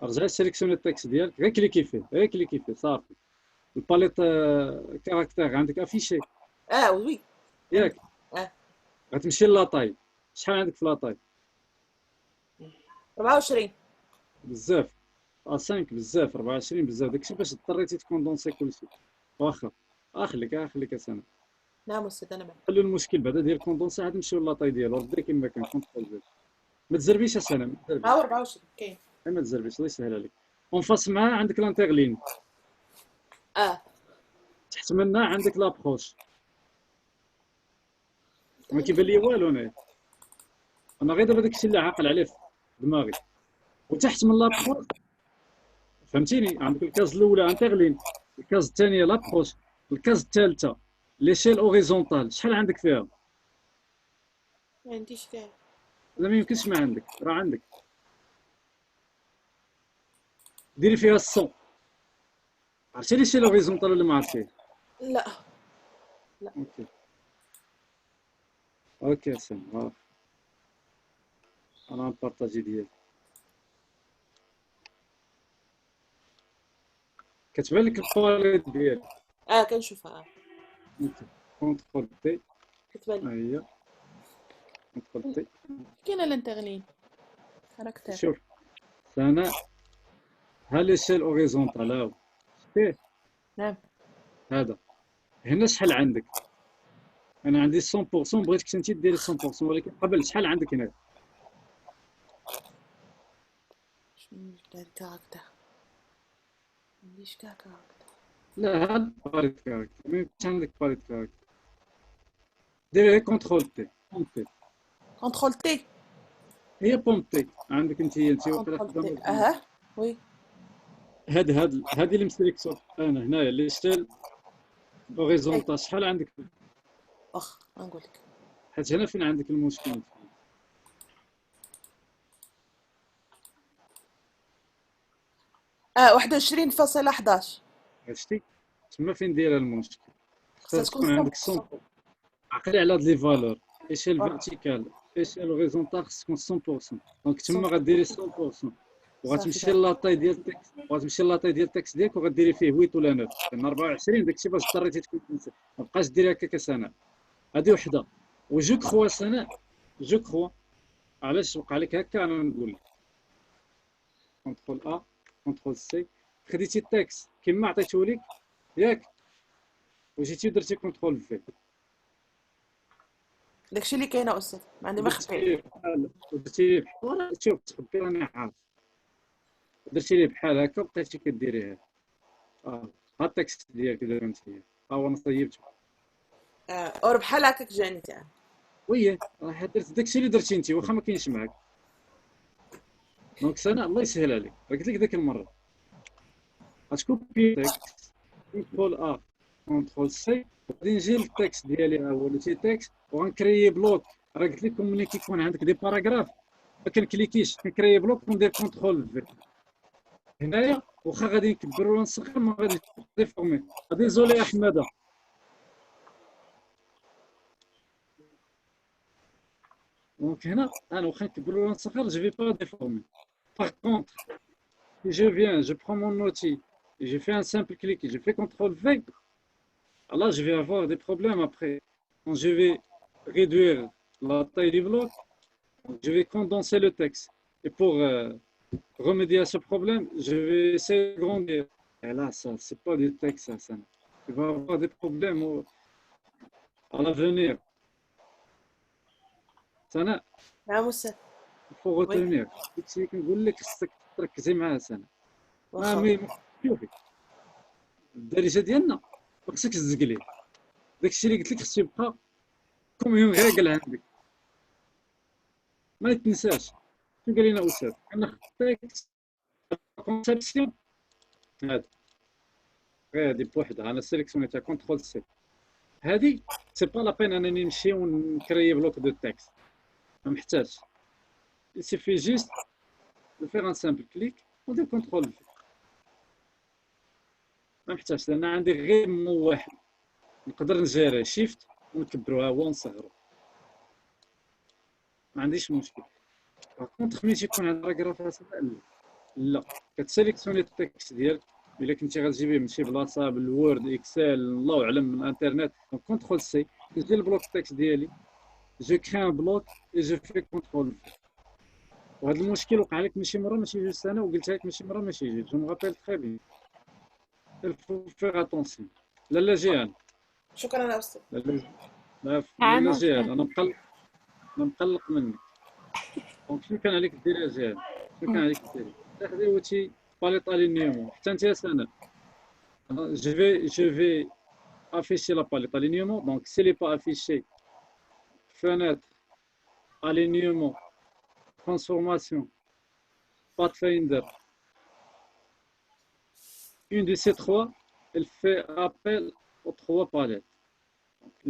رجعي سيليكسيوني التكست ديالك غير كليكي فيه صافي. الباليت كاركتير عندك افيشي وي. ياك. غتمشي لاطاي شحال عندك في لاطاي؟ 24. بزاف 5 بزاف 24 بزاف داكشي باش اضطريتي تكوندونسي كلشي. واخا خليك سنه نعم أستاذ أنا معك. حلوا المشكل بعدا ديال كوندونسي عاد نمشيو لاطاي ديالو رد كما كان كونترول في. ما تزربيش اسنان ما تزربيش. ها هو 24 كاين. ما تزربيش الله يسهل عليك. اون فاس معاه عندك لانتيغلين، تحت منها عندك لابروش. ما كيبان لي والو انا غير دابا داكشي اللي عاقل عليه في دماغي. وتحت من لابروش فهمتيني عندك الكاز الاولى انتيغلين، الكاز الثانيه لابروش، الكاز الثالثه ليشيل اوريزونتال. شحال عندك فيها؟ ما عنديش كاع. لا ما يمكنش ما عندك، راه عندك. ديري فيها الصون. عرفتي ليشيل اوريزونتال ولا ما عرفتيه؟ لا اوكي اوكي سام انا نبارطاجي ديالي. كتبان لك الباليت ديالي. كنشوفها. اوكي كونترول تي كتبان لي. هي كونترول تي. كاينه الانترلين كاركتير. شوف سناء ها ليشيل اوريزونتال هاو شتيه نعم هذا هنا شحال عندك؟ انا عندي 100%. بغيتك انت ديري 100% ولكن قبل شحال عندك هنا؟ شنو داير كاركتير؟ ما عنديش كاع كاركتير. لا هاد باريت كاركتر ما يمكنش عندك باريت كاركتر. ديري كونترول تي بومتي. كونترول تي. هي بومتي عندك انت واقيلا كونترول تي. خدامه. وي هادي اللي مسليكسو انا هنايا اللي شتال اوريزونتال. شحال عندك؟ واخا نقول لك. حيت هنا فين عندك المشكل. 21.11. شتي تما فين دايره المشكل. خصها خصها تكون عندك 100%. عقلي على هاد لي فالور ايشيل فيرتيكال ايشيل هوريزونتال خص تكون 100%. دونك تما غديري 100% وغتمشي لاطاي ديال التكست وغتمشي لاطاي ديال التكست ديالك وغديري فيه 8 ولا 9 لان 24 داكشي باش اضطريتي تكون ما بقاش ديري هكاك سنه. هادي وحده. وجو كخوا سنه جو كخوا علاش وقع لك هكا انا نقول لك. كونترول كونترول سي خديتي التكست كما عطيته لك ياك وجيتي درتي كونترول في. داكشي اللي كاينه استاذ ما عندي ما خفي. درتي بحال شوف تخبي راني عارف. درتي ليه بحال هكا وبقيتي كديريها. ها التكست ديالك دابا انت هو انا صيبته. اور بحال هكاك جاني تاع. وي راه درت داكشي اللي درتي انت واخا ما كاينش معاك. دونك سناء الله يسهل عليك راه قلت لك ذاك المره غتكوبي تكست كونترول كونترول سي غادي نجي للتكست ديالي ها هو اللي تكست وغنكريي بلوك. راه قلت لكم ملي كيكون عندك دي باراغراف ما كنكليكيش كنكريي بلوك وندير كونترول في. هنايا واخا غادي نكبر ولا نصغر ما غاديش ديفورمي. ديزولي احمد. دونك هنا انا واخا نكبر ولا نصغر جو في با ديفورمي. Par contre, si je viens, je prends mon outil, et je fais un simple clic et je fais CTRL V, alors je vais avoir des problèmes après. Quand je vais réduire la taille du bloc, je vais condenser le texte. Et pour remédier à ce problème, je vais essayer de grandir. Et là, ça, c'est pas du texte, ça. Tu vas avoir des problèmes à l'avenir. Ça, نعم استاذ. faut retenir. داكشي كنقول لك خصك تركزي معاه سنه. شوفي الدارجه ديالنا ما خصكش تزقليه. داكشي اللي قلت لك خصو يبقى كوميون غاكل عندك. ما تنساش شنو قال لنا استاذ. انا خطيت كونسيبسيون هذا غير هادي بوحدها. انا سيليكسيونيتها كونترول سي. هادي سي با لا بين انني نمشي ونكري بلوك دو تكست ما محتاجش. Il suffit juste de faire un simple clic ou de contrôle. ما محتاجش لان عندي غير مو واحد نقدر نجيري شيفت ونكبروها هو ونصغرو ما عنديش مشكل. كونتخ ملي تيكون عندك باراغراف لا كتسيليكسيوني التكست ديالك الا كنتي غتجيبيه من شي بلاصه بالوورد اكسل الله اعلم من الانترنت. دونك كونترول سي كنجي البلوك تكست ديالي جو كري ان بلوك اي جو في كونترول. وهذا المشكل وقع لك ماشي مره ماشي جوج سنه وقلتها لك ماشي مره ماشي جوج. جو مغابيل تري بيان. il faut faire attention. لا جي انا شكرا يا أستاذ. لا عام لا جهاد، أستاذ. انا مقلق منك. دونك شنو كان عليك دير يا جهاد؟ شنو كان عليك دير؟ تاخدي وتي باليط الينيومون حتى انت يا سنة. Je vais afficher la palette alignement. Donc, s'il n'est pas affiché, fenêtre, alignement, transformation, Pathfinder, une de ces trois, elle fait appel aux trois palettes.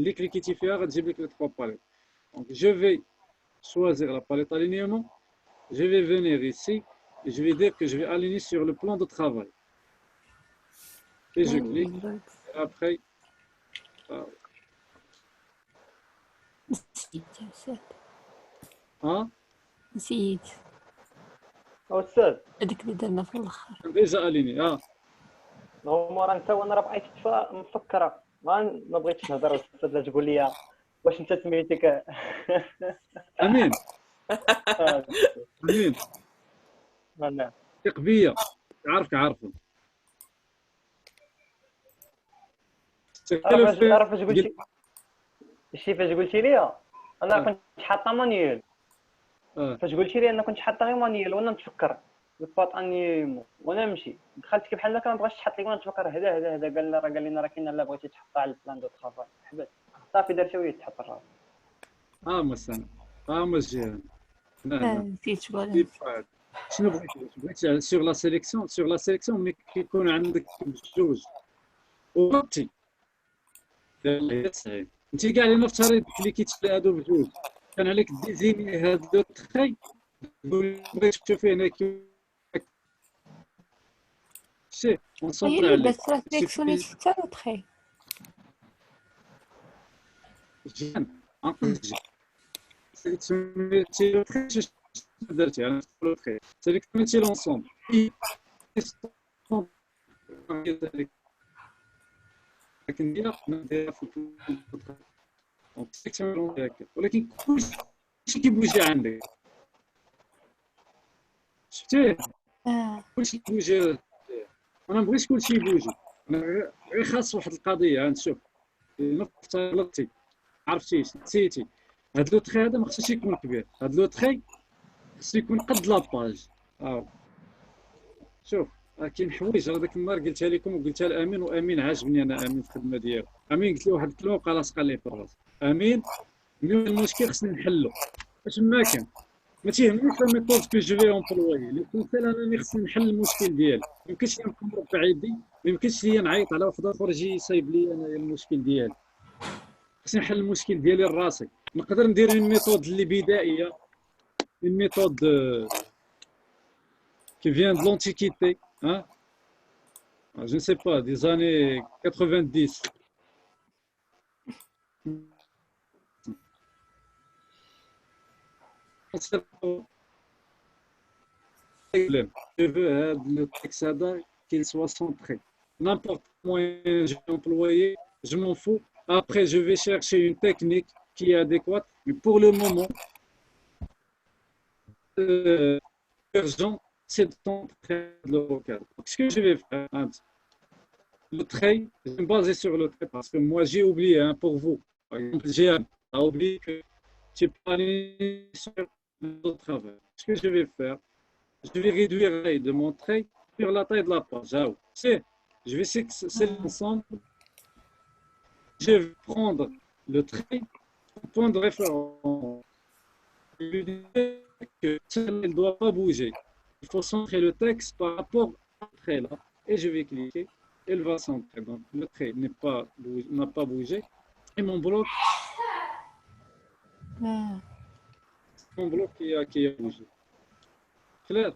Les cliquez faire, j'ai les trois palettes. Donc, je vais choisir la palette alignement. Je vais venir ici et je vais dire que je vais aligner sur le plan de travail. Et je clique. Et après, نسيت يا أستاذ، hein, نسيت أستاذ هذاك اللي درنا في الآخر. déjà aligné. Ah, نورمال انت وانا راه بقيت مفكره ما بغيتش نهضر أستاذ، لا تقول لي واش انت سميتك Amine, Amine, نعم. ثق بيا، عارفه. عرف فاش قلتي شي فاش قلتي لي انا كنت حاطه مانيول. فاش قلتي لي انا كنت حاطه غير مانيول وانا نتفكر الباط اني وانا نمشي دخلت كي بحال هكا ما بغاش تحط لي وانا نتفكر هذا قال لي راه كاين لا بغيتي تحطها على البلان دو طرافاي حبت صافي دار شويه تحط الراس. مسنا مزيان. نسيت تقول. شنو بغيتي سور لا سيليكسيون ملي كيكون عندك بجوج وغلطتي صعيب. انت كاع اللي نفترض اللي كيتشري هادو بجوج كان عليك ديزيني هاد لو تخي تقول بغيت تشوفي هنا شي هي ونسونطري اللي عليك درت راه سيليكسيونيت حتى لوطخي. جيان انقذ سيليكسيونيتي لو تخي شنو درتي انا لو تخي سيليكسيونيتي لونسومبل لكن نديرها في دونك سيليكسيون ديالك ولكن كلشي كيبوجي عندك شفتيه كلشي كيبوجي. انا مبغيتش كلشي يبوجي، انا غير خاص واحد القضيه نشوف نفترض غلطتي عرفتي نسيتي هاد لو تخي هذا ما خصوش يكون كبير، هاد لو تخي خصو يكون قد لاباج. شوف كاين حوايج هذاك النهار قلتها لكم وقلتها لامين، وامين عاجبني انا امين في الخدمه ديالو. امين قلت له واحد الكلمه وبقى لاصقه لي في الراس. امين اليوم المشكل خصني نحلو باش ما كان ما تيهمنيش لا ميثود كو جو في امبلوي ليسونسيال انني خصني نحل المشكل ديالي. ما يمكنش لي نكون مربع يدي، ما يمكنش لي نعيط على واحد اخر يجي يصايب لي انايا المشكل ديالي. خصني نحل المشكل ديالي لراسي. نقدر ندير اون ميثود اللي بدائيه، اون ميثود qui vient de l'Antiquité, hein? Je ne sais pas, des années 90. Je veux le texte qu'il soit centré. N'importe quel moyen je vais employer, je m'en fous. Après, je vais chercher une technique qui est adéquate. Mais pour le moment, urgent, c'est de centrer le vocal. Ce que je vais faire, le trait, je vais me baser sur le trait parce que moi j'ai oublié, hein, pour vous, par exemple, j'ai oublié que tu peux aller sur le travail. Ce que je vais faire, je vais réduire la taille de mon trait sur la taille de la page. Je vais sélectionner l'ensemble. Je vais prendre le trait comme point de référence. Je vais dire que ça ne doit pas bouger. Il faut centrer le texte par rapport à ce trait-là. Et je vais cliquer. Elle va centrer. Donc, le trait n'a pas bougé. Et mon bloc qui a bougé. Clair?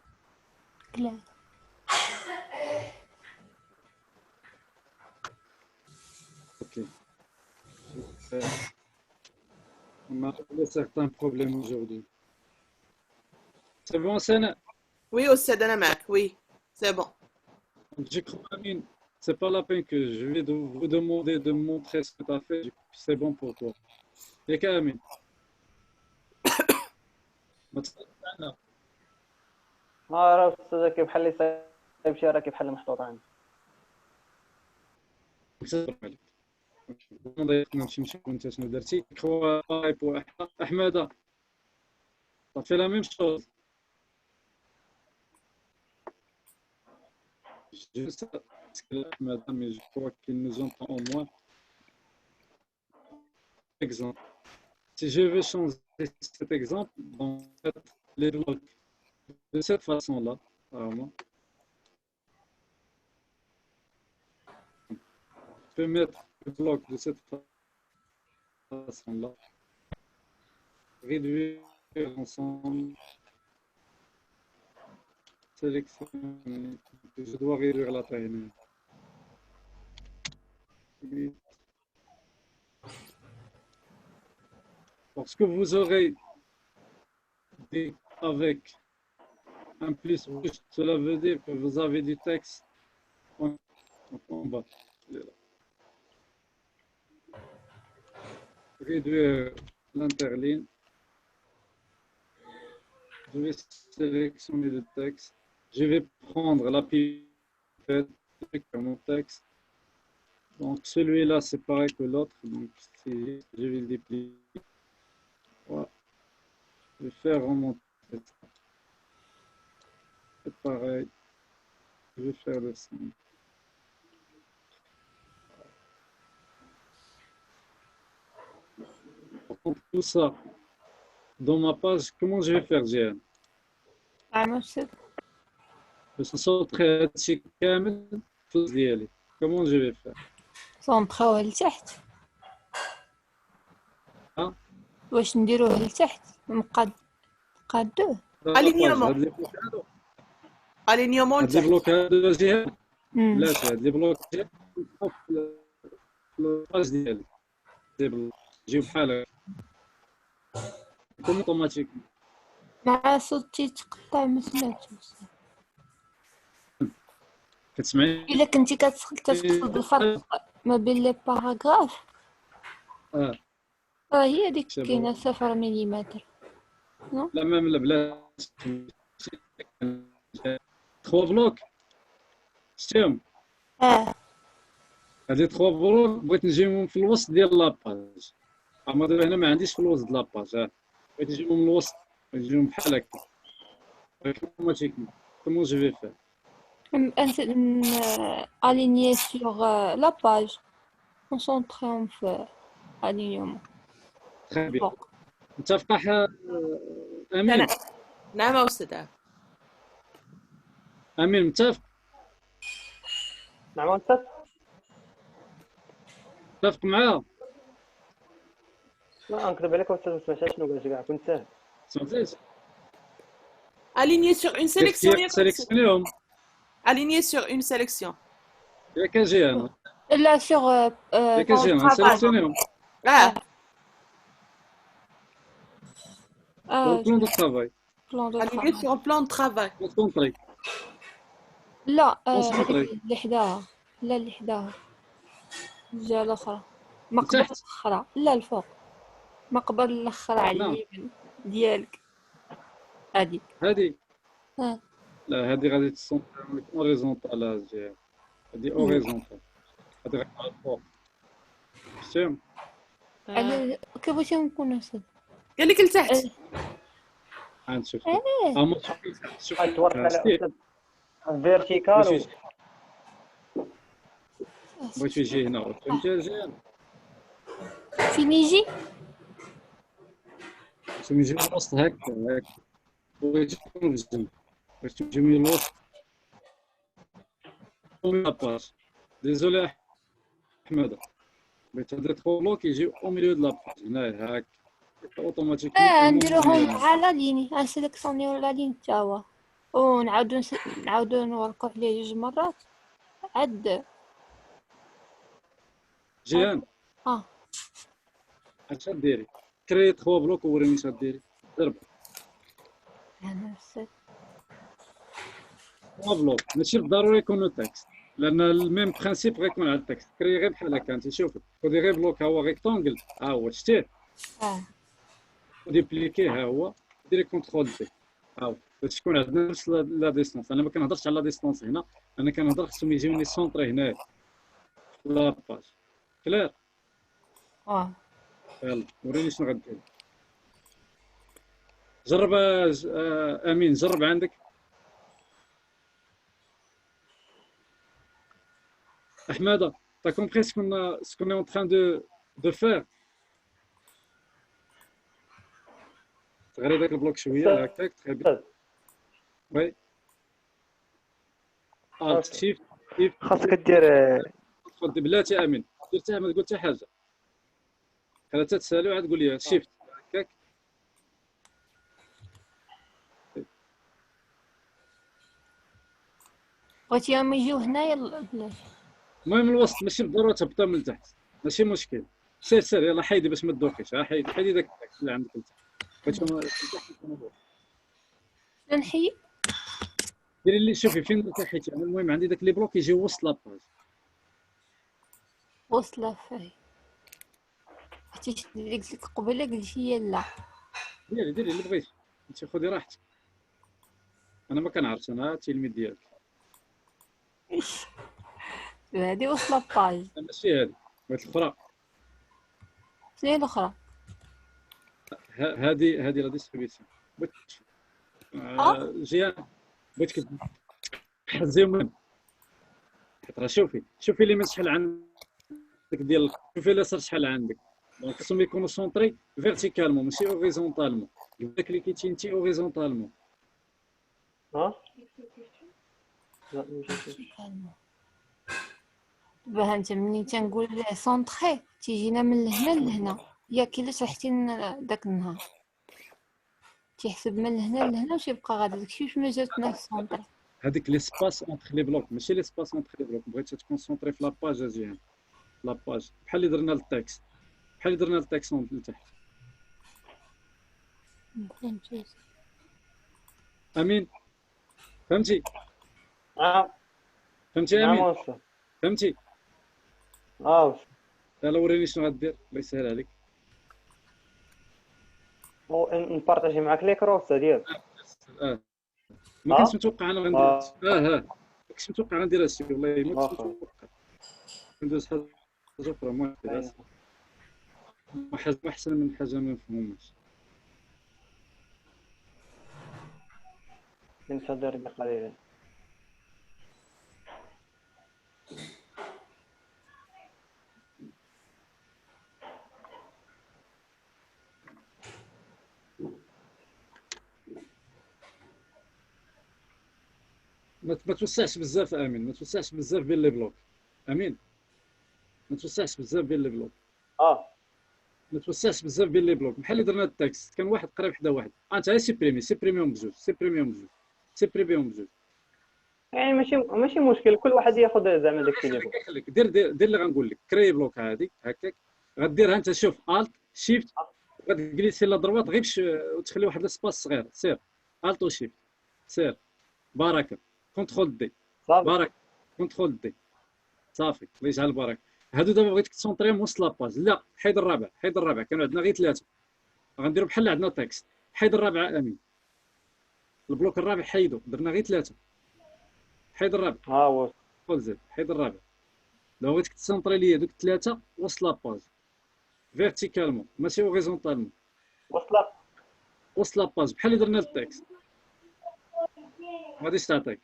Clair. Ok. On a trouvé certains problèmes aujourd'hui. C'est bon, Sana? Oui أستاذ أنا معك. Oui c'est bon. Je crois, Amine, c'est pas la peine que je vais vous demander de me montrer ce que tu as fait. C'est bon pour toi. Et Amine. راه أستاذ كيف بحال اللي صايب شي راه كيف بحال محطوط عندي. نمشي وانت شنو درتي كوا بايب احمد صافي لا ميم شوز juste parce que là, madame, mais je crois qu'il nous entend au moins. Exemple. Si je veux changer cet exemple, dans les blocs de cette façon-là, apparemment, je peux mettre le bloc de cette façon-là, réduire ensemble, sélectionner, je dois réduire la taille. Lorsque vous aurez dit avec un plus rouge, cela veut dire que vous avez du texte en bas. Réduire l'interligne. Je vais sélectionner le texte. Je vais prendre la pipette sur mon texte. Donc celui-là, c'est pareil que l'autre. Donc je vais le déplier. Voilà. Je vais faire remonter. C'est pareil. Je vais faire descendre. Donc, tout ça, dans ma page, comment je vais faire, Jeanne? Je suis centré هادشي كامل في الفوز ديالي. Comment je vais faire? سنطخوه لتحت. واش نديروه لتحت نقادوه الينيومون الينيومون هاد لي بلوك هادو جهه بلاتي هاد لي بلوك جهه في الباج ديالي جيو بحال هكا اوتوماتيك مع صوتي تقطع ما سمعتوش. كتسمعي الا كنتي كتقصد الفرق ما بين لي باراغراف هي ديك كاينه 0 مليمتر. لا ما بلاش 3 بلوك شتيهم هادي 3 بلوك بغيت نجيبهم في الوسط ديال لاباج. اما دابا هنا ما عنديش في الوسط ديال لاباج بغيت نجيبهم من الوسط نجيبهم بحال هكا اوتوماتيكمون. كومون جو في فير aligner sur la page, concentrer en fait alignement. Très bien. متفقة أمين؟ نعم أستاذ أمين متفق؟ نعم أستاذ متفق معاه؟ لا نكذب عليك أستاذ ما سمعتش شنو قلت كاع كنت ساهل. سمعتيش؟ aligner sur une sélection سيليكسيونيهم aligner sur une sélection ياك أجي أنا لا sur ياك أجي أنا سيليكسيونيهم le plan de travail. aligner sur un plan de travail. Concentré. لا اللي حداها لا اللي حداها الجهة الأخرى ما قبل الأخرى لا الفوق ما قبل الأخرى على اليمين ديالك هاديك هادي لا هادي غادي تسونطري اوريزونتال هادي هادي اوريزونتال هادي غادي على الفوق شتي كيف بغيتي نكون أستاذ قال لك لتحت غنشوف اما شوف تورك على أستاذ فيرتيكال بغيت يجي هنا فهمتي زين فين يجي يجي من الوسط هكا بغيت يكون بالجنب باش تجي من الوسط لاباج ديزولي احمد بغيت هاد الخلوك يجيو او ميليو د لاباج هنايا هاك اوتوماتيك نديروهم على لا ليني نسيليكسيونيو لا لين حتى هو ونعاودو نوركو عليه جوج مرات عاد جيهان اش غديري كري 3 بلوك ووريني اش غديري ضرب انا 3 بلوك ماشي بالضروري يكونوا تكست لان الميم برينسيپ غيكون على التكست كري غير بحال هكا انت شوف خدي غير بلوك ها هو ريكتونغل ها هو شتيه وديبليكيه ها هو ديري كونترول دي ها هو باش تكون عندنا نفس لا ديستونس. انا ما كنهضرش على لا ديستونس هنا انا كنهضر خصهم يجيوني سونطري هنايا في لاباج كلير يلا وريني شنو غدير. جرب امين، جرب عندك. احمد t'as compris ce qu'on est en train de faire. تغري داك البلوك شويه هكاك تخي بيان. وي الت شيفت خاصك دير خد بلاتي امين، دير حتى ما تقول حتى حاجه، خليها تتسالي وعاد تقول لي شيفت هكاك. بغيتيهم يجيو هنايا بلاش. المهم الوسط ماشي بالضروره تهبطها من التحت، ماشي مشكل. سير سير يلا حيدي باش ما تدوخيش. حيدي داك التاكس اللي عندك لتحت. بغيتو نحيي ديري اللي شوفي فين درتي حيتي. المهم عندي داك لي بلوك يجيو وسط لاباج. وصله فيه حتى ديك لك قبيله قلتي لا. ديري اللي بغيتي انت، خذي راحتك. انا ما كنعرفش، انا التلميذ ديالك. هادي وصله باج. ماشي هذه، بغيت الاخرى. شنو هي الاخرى؟ هذه لا ديستريبيسيون. بغيت جيان، بغيتك تحزيهم من حيت راه شوفي لي من شحال عندك ديال، شوفي لي صار شحال عندك. دونك خصهم يكونوا سونطري فيرتيكالمون ماشي اوريزونطالمون. داك اللي كيتي انت اوريزونطالمون. لا دابا انت ملي تنقول ليه سونطري تيجينا من لهنا لهنا، ياك الا شرحتي لنا داك النهار تيحسب من لهنا لهنا وتيبقى غادي داكشي باش ما جاتنا سونطري. هذيك ليسباس اونتر لي بلوك ماشي ليسباس اونتر لي بلوك. بغيتي تكونسونطري في لاباج ازيان، لاباج بحال اللي درنا للتكست، بحال اللي درنا للتكست لتحت. امين فهمتي؟ فهمتي امين؟ فهمتي؟ يلا وريني شنو غدير، الله يسهل عليك. نبارطاجي معاك ليكرو ديالك. ما كنتش متوقع انا غندير كنت متوقع غندير هادشي والله ما كنتش متوقع. ندوز حاجه اخرى ما حاجه احسن من حاجه ما نفهمهاش. نصدر قليلا. ما توسعش بزاف امين، ما توسعش بزاف بين لي بلوك. امين ما توسعش بزاف بين لي بلوك. ما توسعش بزاف بين لي بلوك. بحال اللي درنا التكست كان واحد قريب حدا واحد، انت غير سيبريميهم بجوج، سيبريميهم بجوج. يعني ماشي مشكل، كل واحد ياخذ زعما داكشي اللي بغا. خليك دير اللي غنقول لك. كري بلوك هذيك هكاك غديرها انت. شوف الت شيفت غتجلسي لا دروات غير وتخلي واحد السباس صغير. سير الت وشيفت، سير بركه. كونترول دي بركه، كونترول دي صافي. الله يجعل البركه. هادو دابا بغيتك تسونطريهم وسط لاباج. لا حيد الرابع، كانوا عندنا غير 3. غنديرو بحال عندنا تكست. حيد الرابع امين، البلوك الرابع حيدو، درنا غير 3. حيد الرابع. هو قول زيد حيد الرابع. لو بغيتك تسونطري ليا دوك 3 وسط لاباج فيرتيكالمون ماشي اوريزونطالمون. وسط لاباج بحال اللي درنا التكست. غاديش تعطيك.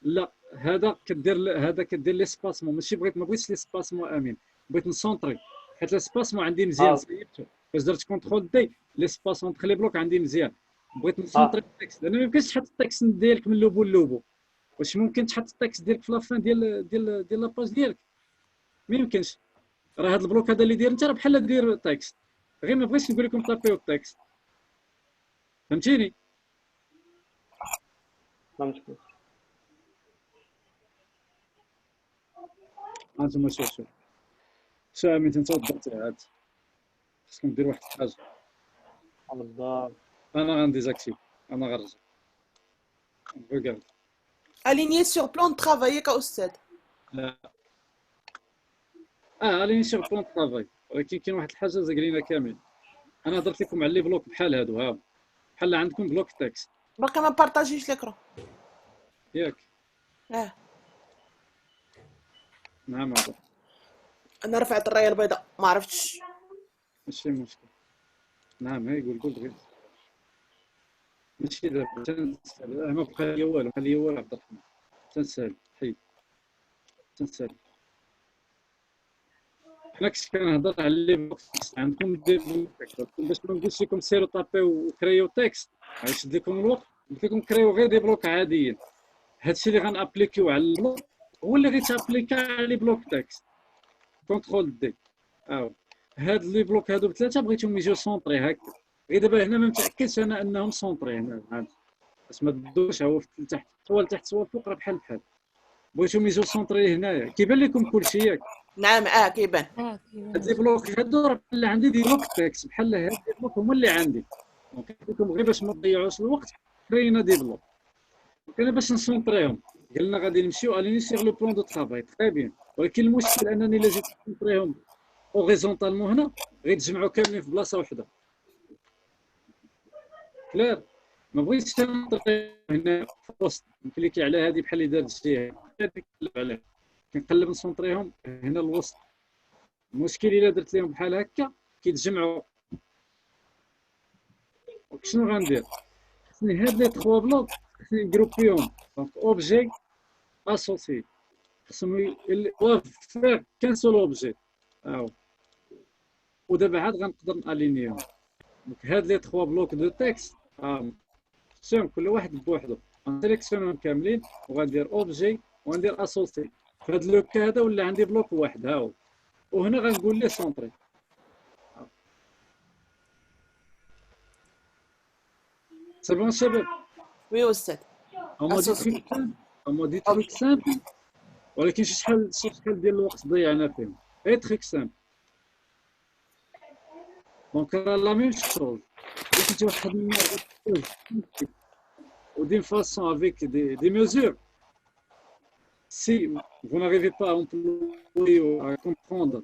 لا هذا كدير ليسباسمون. ماشي ما بغيتش ليسباسمون امين، بغيت نسونطري حيت ليسباسمون عندي مزيان. صيبته فاش درت كونترول دي ليسباسمون دخل لي بلوك عندي مزيان. بغيت نسونطري التكست لان ما يمكنش تحط التكست ديالك من اللوبو للوبو. واش ممكن تحط التكست ديالك في لافان ديال لاباج ديالك؟ ما يمكنش. راه هذا البلوك هذا اللي داير انت راه بحال دير تكست، غير ما بغيتش نقول لكم طابيو التكست. فهمتيني؟ فهمتك. انتما شوف امين انت ودرتي عاد خصكم دير واحد الحاجه. بالضبط. انا غنديزاكتيف، انا غنرجع. ريغارد aligné sur plan de travail ياك استاذ. اليني سيغ بلون طافاي. ولكن كاين واحد الحاجه زاكرينا كامل. انا هضرت لكم على لي بلوك بحال هادو، ها بحال عندكم بلوك تكست. باقي ما بارطاجيش ليكرو ياك نعم هذا انا رفعت الرايه البيضاء ما عرفتش. ماشي مشكل. نعم هاي قول غير. ماشي دابا تنسال ما بقى لي والو، بقى لي والو عبد الرحمن. تنسال حيد تنسال. حنا كنت كنهضر على لي بلوك عندكم دير باش ما نقولش لكم سيروا طابيو وكريو تكست غيشد لكم الوقت. قلت لكم كريو غير دي بلوك عاديين. هادشي اللي غنابليكيو على البلوك هو اللي غيتابليكا على لي بلوك تكست. كونترول دي هاد لي بلوك هادو بثلاثه بغيتهم يجيو سونطري هكا. غير دابا هنا ما متاكدش انا انهم سونطري هنا باش ما تدوش هو في تحت سوا لتحت سوا فوق راه بحال بغيتهم يجيو سونطري هنايا. كيبان لكم كلشي ياك؟ نعم كيبان. هاد لي بلوك هادو راه بحال عندي دي بلوك تكست بحال هاد لي بلوك هما اللي عندي. دونك لكم غير باش ما تضيعوش الوقت كرينا دي بلوك. كان باش نسونطريهم قلنا غادي نمشيو اليني سيغ لو بلان دو طرافاي تري بيان. ولكن المشكل انني الا جيت نسونطريهم اوريزونتالمون هنا غيتجمعوا كاملين في بلاصه واحده. كلير ما بغيتش نطري هنا في الوسط نكليكي على هذه بحال اللي دارت الجهه هذيك عليها كنقلب نسونطريهم هنا الوسط. المشكل الا درت لهم بحال هكا كيتجمعوا. شنو غندير؟ خصني هاد لي 3 بلوك خصني نجروبيهم دونك اوبجي اسوسي خصهم فيغ كان سول اوبجي. ودابا عاد غنقدر نالينيهم. دونك هاد لي 3 بلوك دو تكست سيم كل واحد بوحدو غنسيليكسيونهم كاملين وغندير اوبجي وغندير اسوسي. في هاد لو كا هذا ولا عندي بلوك واحد هاو وهنا غنقول ليه سونطري. سي بون شباب؟ وي استاذ. اما دي تروك سامبل ولكن شحال ديال الوقت ضيعنا فيهم. اي تروك سامبل. دونك لا ميم شوز كنت واحد ou d'une façon avec des mesures. Si vous n'arrivez pas à employer ou à comprendre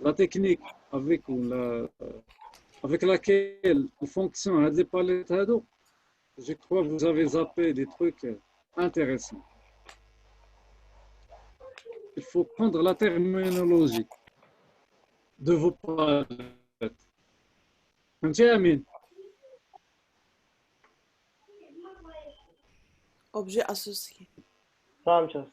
la technique avec laquelle fonctionnent les palettes, je crois que vous avez zappé des trucs intéressants. Il faut prendre la terminologie de vos palettes. Amin. objet associé. فهمت.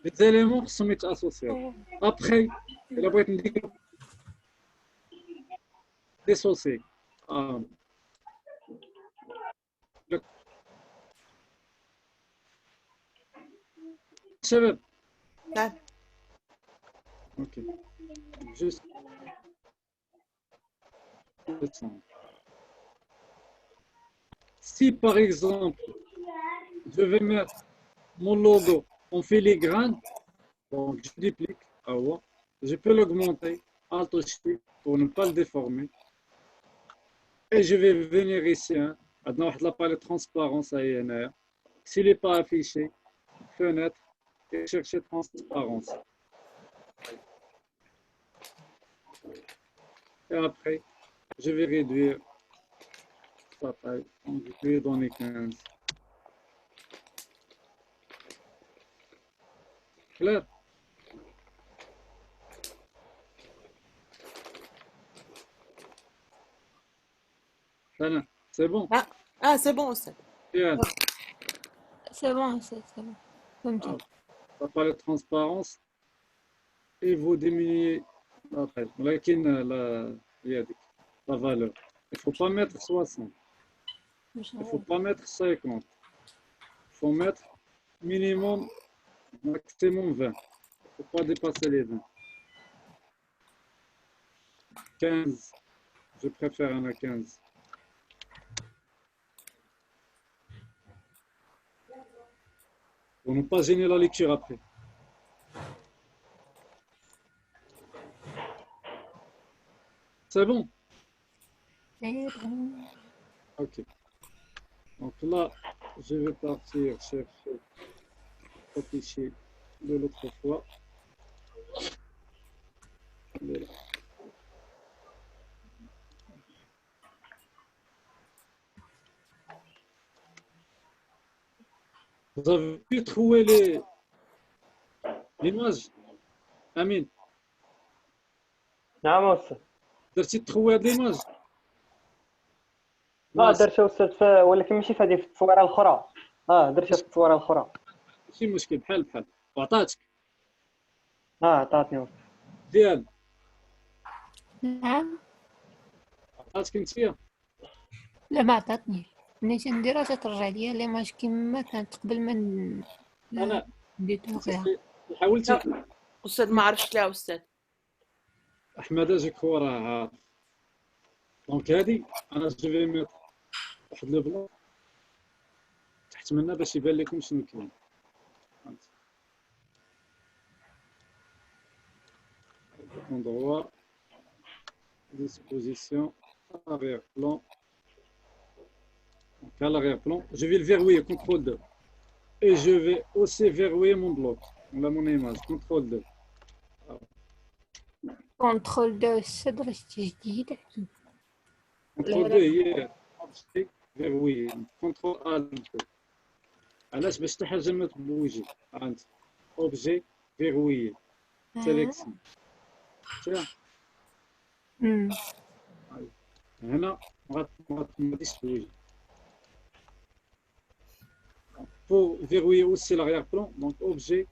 Les éléments sont associés. Après, il va être dissocié. شباب. نعم. Ok. Juste. Si par exemple, je vais mettre mon logo en filigrane, donc je duplique, je peux l'augmenter, Alt-Shift pour ne pas le déformer. Et je vais venir ici, maintenant la palette transparence, s'il n'est pas affiché, fenêtre, et chercher transparence. Et après, je vais réduire sa taille, je vais donner 15. Clair? C'est bon? C'est bon, Ostad. Bien. C'est bon, c'est bon. Ça parle de transparence et vous diminuez la taille. La valeur. Il ne faut pas mettre 60. Il ne faut pas mettre 50. Il faut mettre minimum, maximum 20. Il ne faut pas dépasser les 20. 15. Je préfère un à 15. Pour ne pas gêner la lecture après. C'est bon? Ok. Donc là, je vais partir chercher le fichier de l'autre fois. Vous avez pu trouver l'image? امين نعم أستاذ. درتي تخوي هاد ليماج درتها أستاذ ولكن ماشي في هذه، في التصويرة الأخرى. درتها في التصويرة الأخرى. ماشي مشكل، بحال وعطاتك عطاتني. ديال نعم. عطاتك انتيا. لا ما عطاتني، ملي تنديرها تترجع ليا ليماج كما كانت قبل ما انا نديتوغيها. حاولتي لا أستاذ ما عرفتش لا أستاذ. احمد اجيك هو راه عارف. دونك هادي انا جو في ميت واحد لو بلون تحت منها باش يبان لكم شنو كاين. endroit disposition arrière-plan. Donc à l'arrière-plan, je vais le verrouiller, CTRL 2. Et je vais aussi verrouiller mon bloc. On a mon image, CTRL 2. كونترول دو درت جديد. CTRL 2 هي verrouiller. CTRL A 2. علاش باش حتى حاجه ما تبوجي. عند اوبجي verrouiller. سيليكسيون. هنا ما غاديش تبوجي. Pour verrouiller aussi l'arrière-plan, donc objet,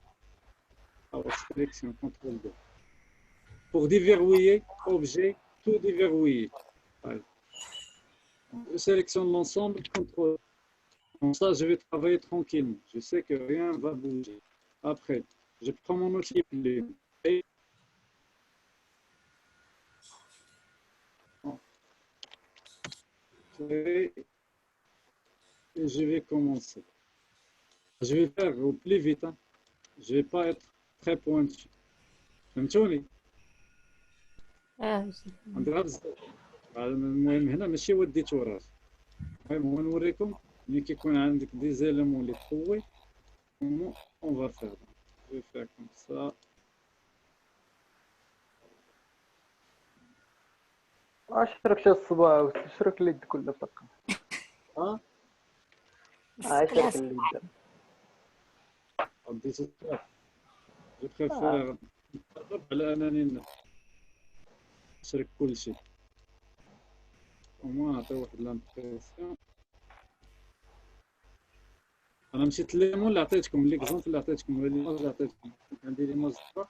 sélection, CTRL 2. Pour déverrouiller, objet, tout déverrouiller. Ouais. Je sélectionne l'ensemble, CTRL. Comme ça, je vais travailler tranquillement. Je sais que rien ne va bouger. Après, je prends mon outil plume et je vais commencer. Je vais faire au plus vite. Hein. Je ne vais pas être très pointu. فهمتوني؟ عندي غير بزاف. المهم هنا ماشي وديت وراك. المهم هو نوريكم ملي كيكون عندك دي زيليمون اللي تخوي comment on va faire. Je vais faire comme ça. شرك شي الصباع شرك اليد كل دقة. شرك اليد. عندي ستة. جو بريفير نقرب على انني نشرك كل شيء. وما نعطي واحد لامبريسيون. انا مشيت ليمون اللي عطيتكم ليكزومبل اللي عطيتكم هو ليماج اللي عطيتكم. عندي ليماج اخرى.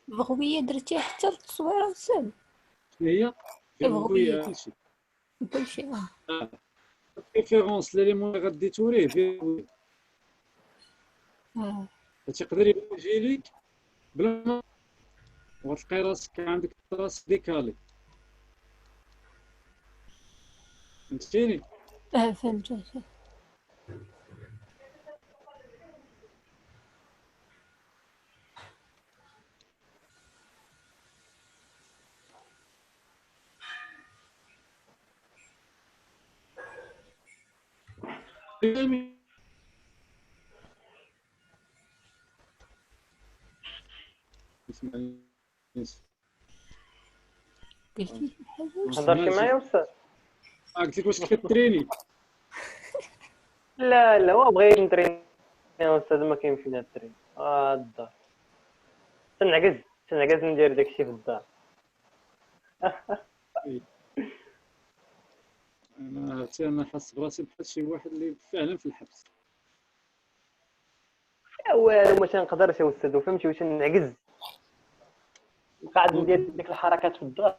البغوية درتيها حتى التصويرة أستاذ. شنو هي؟ البغوية كلشي. كلشي. بريفيرونس ليليمون اللي غادي توريه فيه. تقدر يجي ليك بلا وتلقاي راسك عندك راس ديكالي. فهمتيني؟ فهمت. قلتي حاجة؟ هضرتي معايا أستاذ؟ قلت لك واش كتريني؟ لا هو بغيت نتريني أستاذ ما كاين فينا الترين. الدار. تنعكز ندير داكشي في الدار. انا حاس براسي بحال شي واحد اللي فعلا في الحبس. والو ما تنقدرش يا أستاذ فهمتي واش نعكز. قاعد ندير ديك الحركات في الدار.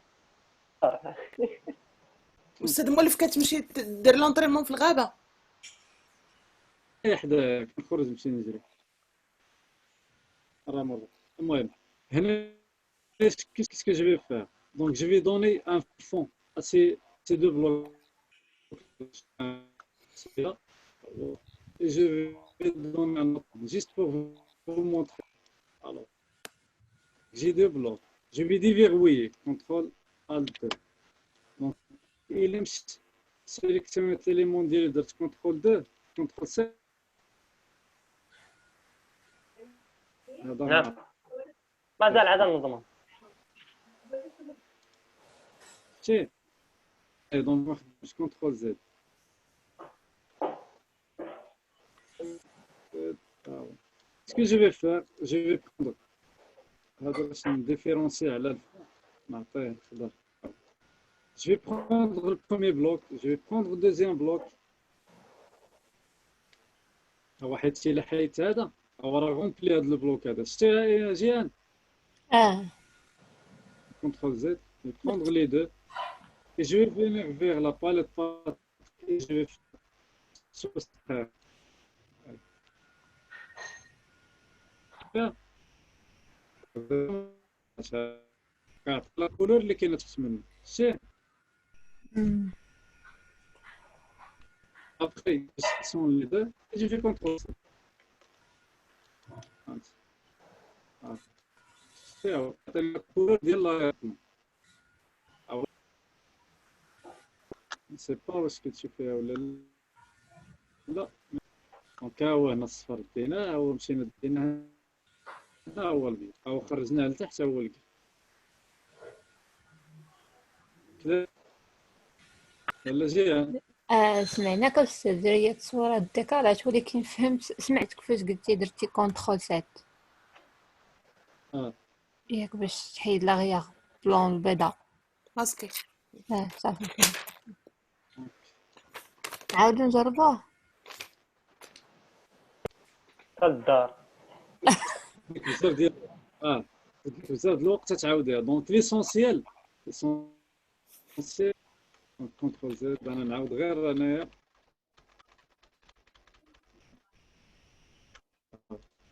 أستاذ مولف كتمشي دير لونطريمون في الغابة. حدا كنخرج نمشي نجري. مرة. المهم هنا qu'est-ce que je vais faire? Donc je vais donner un fond à ces deux blocs. Là. Et je vais donner un autre juste pour vous montrer. Alors, j'ai deux blocs. Je vais déverrouiller. CTRL ALT. Donc, il aime sélectionner l'élément de CTRL 2, CTRL 7. نعم. مازال عاد نضمن. شي. Et donc, je CTRL Z. Ce que je vais faire, je vais prendre une différencier à la je vais prendre le premier bloc, je vais prendre le deuxième bloc. واحد شي لحيت هذا راه غومبلي هذا البلوك هذا شتيها يا جيان CTRL Z et prendre les deux et je vais venir vers la palette et je vais soustraire la couleur اللي كاينه تحت منه شتي après je sélectionne les deux et je fais CTRL C. la couleur ديال لا je sais pas où est-ce que tu fais ولا لا دونك ها هو هنا الصفر ديناه هو مشينا ديناه هذا هو البيض او خرجناه لتحت هو الكل كذا ولا جيان سمعناك أستاذ درية تصوير الديكالات ولكن فهمت سمعتك فاش قلتي درتي كونترول سات ياك باش تحيد لاغيا بلون البيضاء ماسكي صافي نعاودو نجربوه الدار بزاف ديال بزاف د الوقت تعاوديها دونك ليسونسيال كونترول زد انا نعاود غير انايا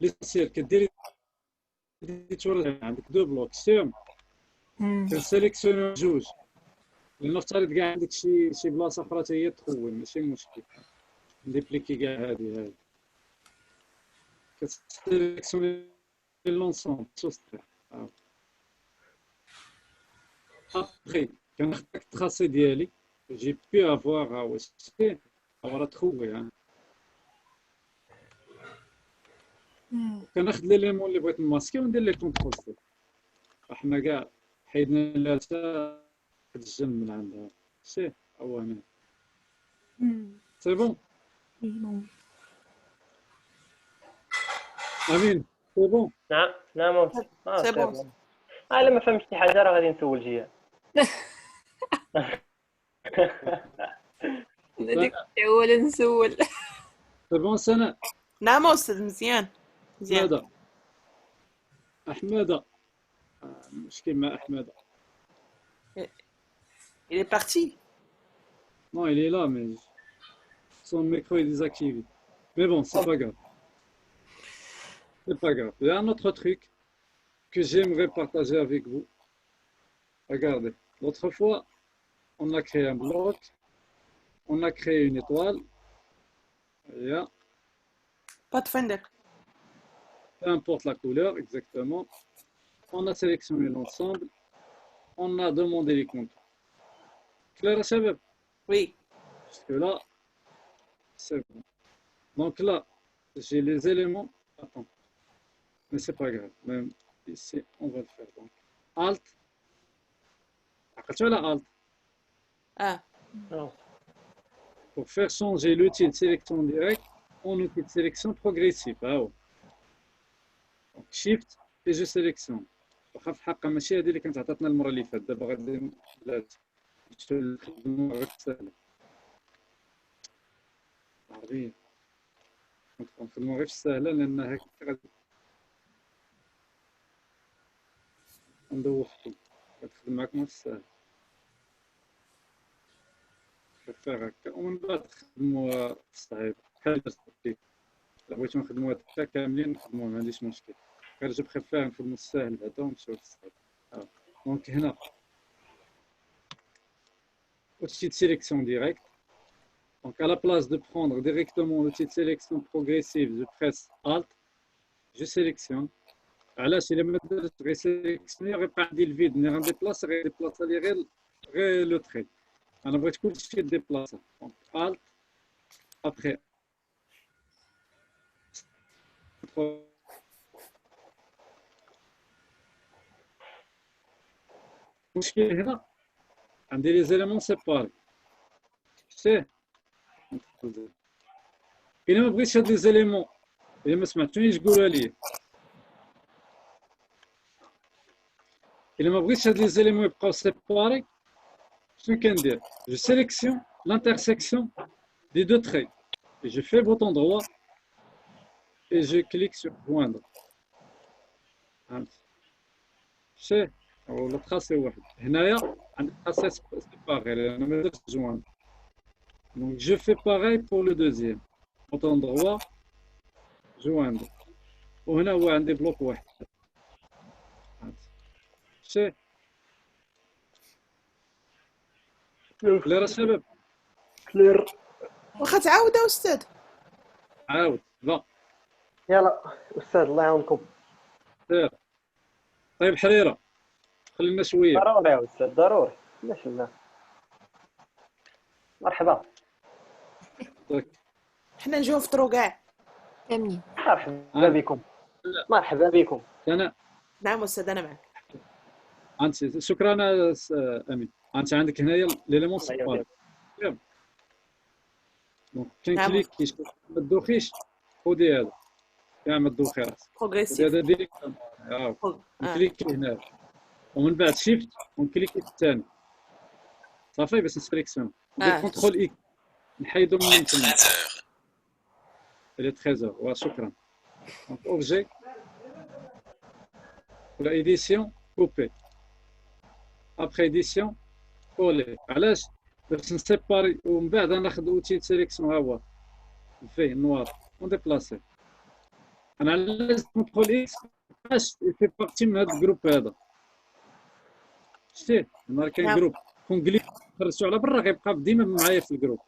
ليسونسيال كديري عندك دو بلوك سيم كنسيليكسيوني جوج لنفترض كاع عندك شي بلاصه اخرى حتى هي تخون ماشي مشكل نديبليكي كاع هذه كتسيليكسيوني لونسومبل سوستري ابخي كناخذ داك التراسي ديالي جي بي افواغ واش شتي راه تخوي يعني كناخذ ليليمون اللي بغيت نماسكي وندير لي كونترول سي حنا كاع حيدنا لها حتى واحد الجنب من عندها شتي هو هنا سي بون امين سي بون نعم نعم سي بون الا ما فهمتش شي حاجه راه غادي نسول جيان هذيك ولا نسول سي بون سناء نعم أستاذ مزيان أحمد أحمد مشكل مع أحمد il est parti non il est là mais son micro est désactivé mais bon c'est pas grave c'est pas grave il y a un autre truc que j'aimerais partager avec vous regardez l'autre fois on a créé un bloc on a créé une étoile yeah. Pathfinder. Peu importe la couleur, exactement. On a sélectionné l'ensemble. On a demandé les contours. Claire, Chabab? Oui. Jusque là, c'est bon. Donc là, j'ai les éléments. Attends. Mais c'est pas grave. Même ici, on va le faire. Donc, Alt. Tu vois la Alt? Ah. Pour faire changer l'outil de sélection directe en outil de sélection progressive. Ah ouais. Donc, Shift et je sélectionne. وخا في الحق ماشي هذه اللي كانت عطاتنا المره اللي فاتت دابا غادي نخدموا غير سهله عربيه نخدموا غير السهله لان هكا غادي ندوخكم غتخدم معكم في السهل كفاغ هكا ومن بعد تخدموا في الصعيب بحال الترتيب الا بغيتو نخدموا هكا كاملين نخدموا ما عنديش مشكل غير جو بريفير نخدموا الساهل بعدا ونمشيو للصعيب دونك هنا outil de sélection direct donc à la place de prendre directement l'outil de sélection progressive je presse Alt je sélectionne علاش الا ما درتش غير سيليكسيوني غيبقى عندي الفيد ملي غنديبلاصي غير ديبلاصا لي غير لو تري انا بغيت كلشي ديبلاصا دونك Alt après المشكل هنا عندي لي زيليمون سيباري شتي الا ما بغيتش هاد لي زيليمون إلا ما سمعتونيش قولها لي. إلا ما بغيتش هاد لي زيليمون يبقاو سيباري شنو كندير؟ جو سيليكسيون l'intersection des deux traits et je fais bouton droit et je clique sur joindre. شتي ولا تراسي واحد هنايا عندك تراسي سيباري لأن ما درتش joindre. Donc je fais pareil pour le deuxième. Bouton droit joindre. وهنا هو عندي بلوك واحد. شتي كلير الشباب؟ كلير. واخا تعاود استاذ. عاود لا. يلا استاذ الله يعاونكم. خير. طيب حريرة خلينا شوية. ضروري يا استاذ ضروري. علاش لا. مرحبا. حنا نجيو نفطروا كاع. كاملين. مرحبا بكم. مرحبا بكم. أنا نعم استاذ انا معك. أنت شكرا أمين. أنت عندك هنايا ليليمون سيباري. دونك كنكليكيش ما تدوخيش خودي هذا كاع ما تدوخي راسك. بروغريسيف. هذا ديريكت نكليكي هنا ومن بعد شيفت ونكليكي في الثاني صافي باش نسليكسيون. ندير كونترول إكس نحيدو من تما. لي 13 وشكرا. دونك أوبجي ولا إيديسيون كوبي. ابخي إيديسيون كولي. علاش؟ باش نسيباري ومن بعد ناخذ اوتي سيليكسيون ها هو فيه نوار ونديبلاسي. انا علاش كونترول اكس باش يفي بارتي من هذا الجروب هذا. شتي نهار كاين جروب كون كليك خرجتو على برا غيبقى ديما معايا في الجروب.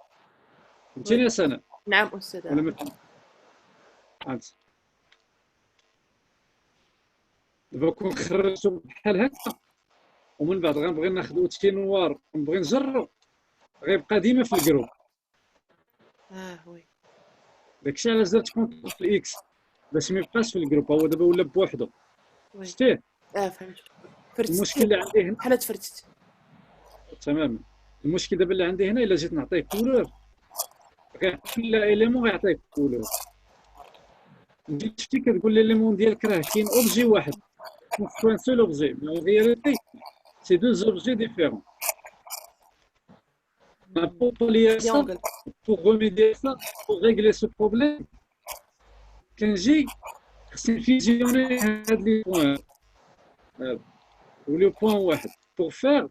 فهمتيني يا سناء؟ نعم استاذ. ولا ما فهمتش؟ دابا كون خرجتو بحال هكا ومن بعد غنبغي ناخذ اوتي نوار ونبغي نجرو غيبقى ديما في الجروب. وي. داكشي علاش درت كونترول في الاكس باش ما يبقاش في الجروب. هو دابا ولا بوحدو. شتيه؟ فهمت. فرتت. المشكل اللي عندي هنا بحال تفرتت. تماما. المشكل دابا اللي عندي هنا الا جيت نعطيه كولور كل اليمون غيعطيك كولور. جيت شفتي كتقول لي ليمون ديالك راه كاين اوبجي واحد un seul objet, mais en réalité, c'est deux objets différents. Pour lier ça, pour remédier ça, pour régler ce problème, quand j'ai fusionné les points, ou le point واحد, pour faire,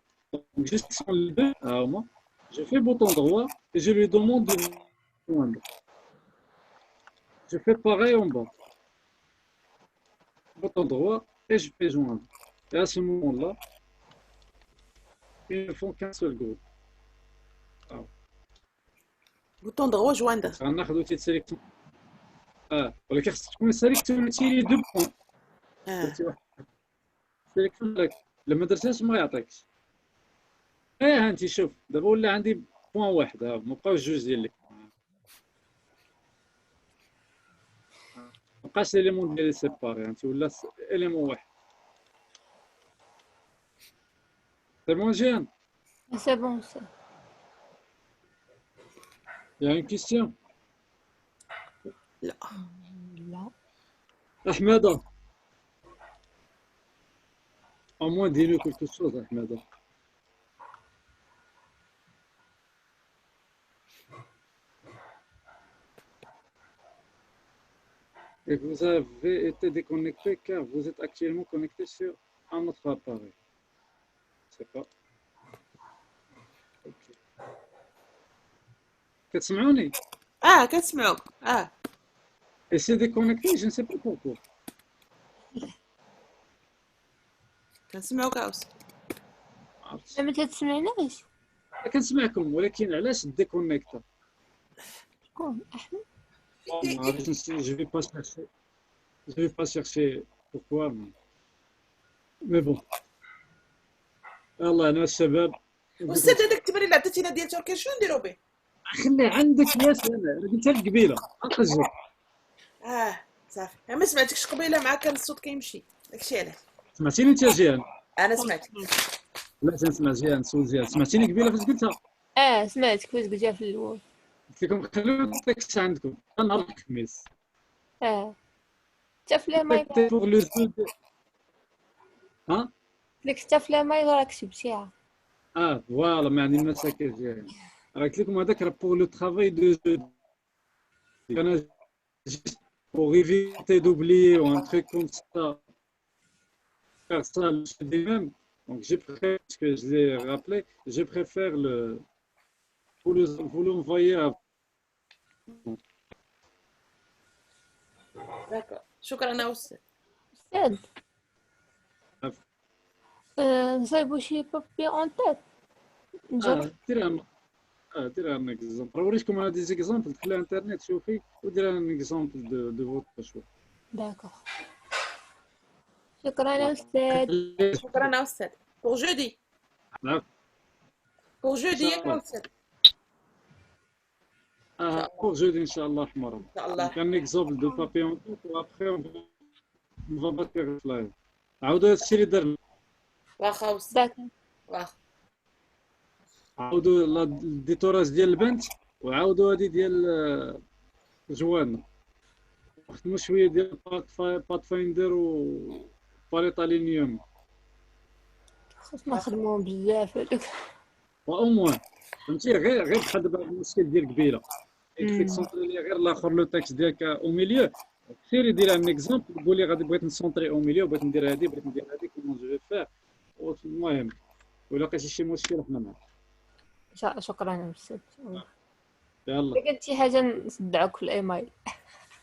juste sur les deux, moi, je fais bouton droit et je lui demande de joindre. Je fais pareil en bas. Bouton droit. Et je fais joindre. Et à ce moment-là, ils ne font qu'un seul groupe. Bouton droit joindre. On a outil de sélection. ولكن خصك تكون سيليكسيونيتي لي دو بوين. سيليكسيون لك لما درتهاش ما يعطيكش. ها انت شوف دابا ولا عندي بوين واحد ها ما بقاوش جوج ديال لك. مابقاش ليليمون ديالي سيباري انت ولا اليمون واحد. C'est bon, Jeanne? C'est bon, ça. Il y a une question? لا. لا. Ahmeda. Au moins, dis-nous quelque chose, Ahmeda. Et vous avez été déconnecté car vous êtes actuellement connecté sur un autre appareil. C'est pas. Ok. كتسمعوني؟ كتسمعوك. Et c'est déconnecté, je ne sais pas pourquoi. كنسمعوك أوس. ما تسمعناش؟ كنسمعكم ولكن علاش ديكونيكتا؟ شكون؟ أحمد؟ Je vais pas chercher pourquoi. Mais bon. الله انا الشباب. أستاذ هذاك التمرين اللي عطيتينا ديال تركيا شنو نديرو به؟ خلي عندك يا سلام قلتها لك قبيله اخرج. صافي ما سمعتكش قبيله معاك كان الصوت كيمشي داكشي علاش. سمعتيني انت جيان؟ انا سمعتك. لا تنسمع جيان صوت جيان. سمعتيني قبيله فاش قلتها؟ سمعتك فاش قلتيها في الاول. قلت لكم خليو التكست عندكم نهار الخميس. حتى في لي ماي C'était pour le jeu de... Hein? لك حتى في لي ماي راك جبتيها. Voilà, ما عندي المساكن ديالي. قلت لكم هذاك راه pour le travail de jeu. أنا juste pour éviter d'oublier ou un truc comme ça. Faire ça le jeudi même. Donc je préfère, parce que je l'ai rappelé, je préfère vous l'envoyer à داكور شكرا أستاذ. أستاذ نصايبو شي بابي اون تيت نجرب. دير ان اكزومبل، وريتكم انا دي زيكزومبل في الانترنت، شوفي ودير ان اكزومبل دو فوتر شو. داكوغ شكرا أستاذ. شكرا أستاذ. بور جودي. بور جودي ياك أستاذ. بور جودي ان شاء الله حمر. إن شاء الله. كان اكزومبل دو بابي اون تيت وابخي اون فا باتير في لايف. عاودوا هادشي اللي درنا. واخا أستاذ. داكوغ واخا. عاودوا الديتوراج ديال البنت وعاودوا هادي ديال جوانا، خدموا شويه ديال بات فايندر و باليطالينيوم. خصنا نخدموهم بزاف هادوك. او موان فهمتي، غير بحال دابا المشكل ديال قبيله فيك تسونطري لي غير الاخر لو تاكس ديالك او ميليو، سيري دير ان اكزومبل قول لي غادي بغيت نسونطري او ميليو، بغيت ندير هادي، بغيت ندير هادي، كومون جو فير. المهم ولا لقيتي شي مشكل حنا معاك. شكرا أستاذ. يلا إلا كانت شي حاجة نصدعوك في الإيميل.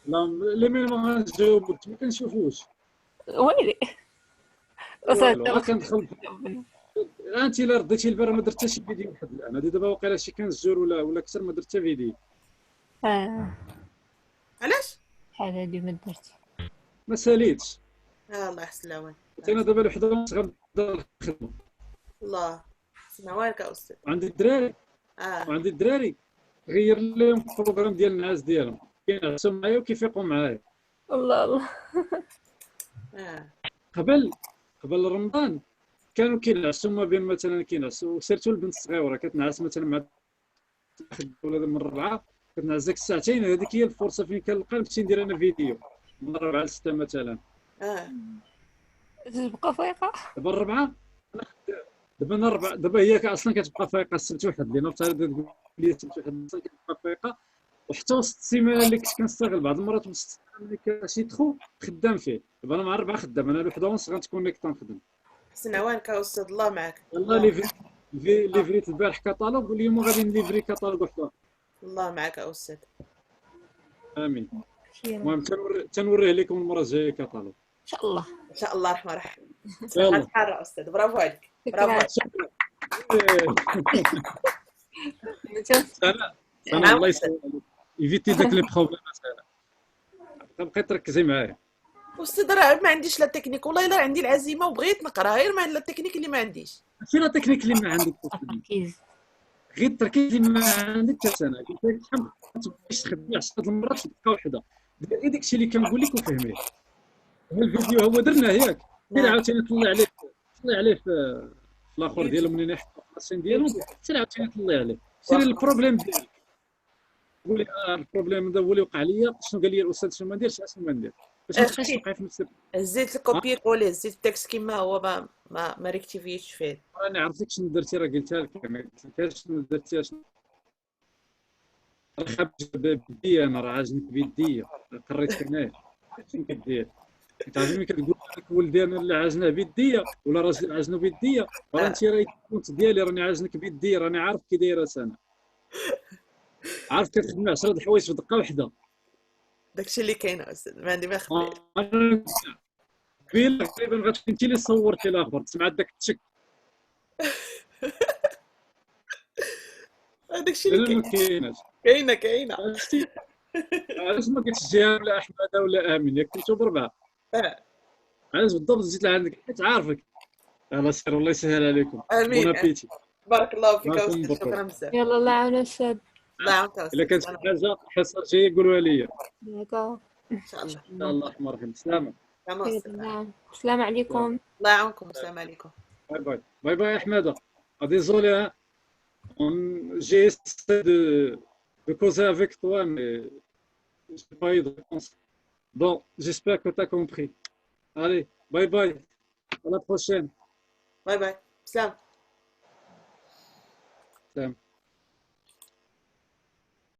لا لي مين ما غنجاوبك ما كنشوفوش ويلي والو. كندخل انت الا رديتي البارح ما درت حتى شي فيديو لحد الان، هادي دابا واقيلا شي 15 جور ولا اكثر ما درت حتى فيديو. علاش؟ بحال هادي ما درت. ما ساليتش. الله يحسن العوان. انا دابا الوحده ونص غنبدا الخدمه. الله سنوارك أستاذ. عندي الدراري وعندي الدراري غير لهم البروغرام ديال النعاس ديالهم، كينعسوا معايا وكيفيقوا معايا. الله قبل رمضان كانوا كينعسوا ما بين مثلا كينعسوا، سيرتو البنت الصغيره كتنعس مثلا مع ولا من الربعه كتنعس ديك الساعتين، هذيك هي الفرصه فين كنلقى نمشي ندير انا فيديو من 4 ل 6 مثلا. تبقى فايقة. دابا الربعه دابا هي اصلا كتبقى فايقه السبت وحد، لان تقول لي السبت وحد كتبقى فايقه، وحتى وسط السيمانه اللي كنت كنستغل بعض المرات وسط السيمانه اللي كاشي تخو خدام فيه. دابا انا مع 4 خدام، انا الوحده ونص غنتكونيكت نخدم. حسن عوانك أستاذ. الله معك. والله ليفريت البارح كاتالوج واليوم غادي نليفري كاتالوج واحد. الله معك أستاذ. امين. المهم تنوريه لكم المره الجايه كاتالوج إن شاء الله. إن شاء الله الرحمن الرحيم. يلا حارة أستاذ. برافو عليك. برافو عليك. انا الله يسلمك ايفيتي داك لي بروبليم. بقيت تركزي معايا أستاذ. راه ما عنديش لا تكنيك، والله الا عندي العزيمه وبغيت نقرا، غير ما لا التكنيك اللي ما عنديش. ماشي لا تكنيك اللي ما عندك، تركيز. غير التركيز اللي ما عندك. انا قلت لك شحال ما تبقايش تخدمي 10 المرات في دقيقه واحده، ديري داكشي اللي كنقول لك وفهميه. هذا الفيديو هو درناه ياك، سير عاوتاني طلع عليه في الاخر ديالو منين يحطوا الراسين ديالهم، سير عاوتاني طلع عليه، سيري البروبليم ديالك، قولي البروبليم هذا هو اللي وقع ليا، شنو قال لي الاستاذ شنو ما نديرش، شنو ما ندير، باش ما تبقايش توقعي في نفس زيد الكوبي كولي، زيد التكست كيما هو، ما ريكتيفيتش فيه. انا عرفتك شنو درتي، راه قلتها لك، ما قلتلكاش شنو درتي. راه بيديا، انا راه عاجبني بيديا، قريت انايا شنو كدير. كتعجبني كتقول لك ولدي انا اللي عاجناه بيديا ولا راجل عاجنو بيديا، راه انت راه كنت ديالي راني عاجنك بيديا، راني عارف كي دايره انا، عارف كتخدمي 10 الحوايج في دقه واحده. داكشي اللي كاين استاذ، ما عندي ما نخبي. قبيله تقريبا غتكون انت اللي صورتي الاخر، تسمع داك التشك. داكشي اللي كاين. كاينه علاش ما قلتش جهه ولا احمد ولا امين، ياك كنتو بربعه. علاش بالضبط جيت لعندك حيت عارفك. الله سير، الله يسهل عليكم. امين. بون ابيتي. بارك الله فيك استاذ، شكرا بزاف. يلا الله يعاون استاذ. الله يعاونك استاذ. الا كانت حاجه الحصه الجايه قولوها لي. داكوغ ان شاء الله. ان شاء الله الرحمن الرحيم. سلامة. السلام عليكم. الله يعاونكم. السلام عليكم. باي باي. باي باي احمد. Désolé, j'ai essayé de causer avec toi, mais je n'ai pas eu de réponse. Bon, j'espère que tu as compris. Allez, bye bye. À la prochaine. باي باي سلام. Salam.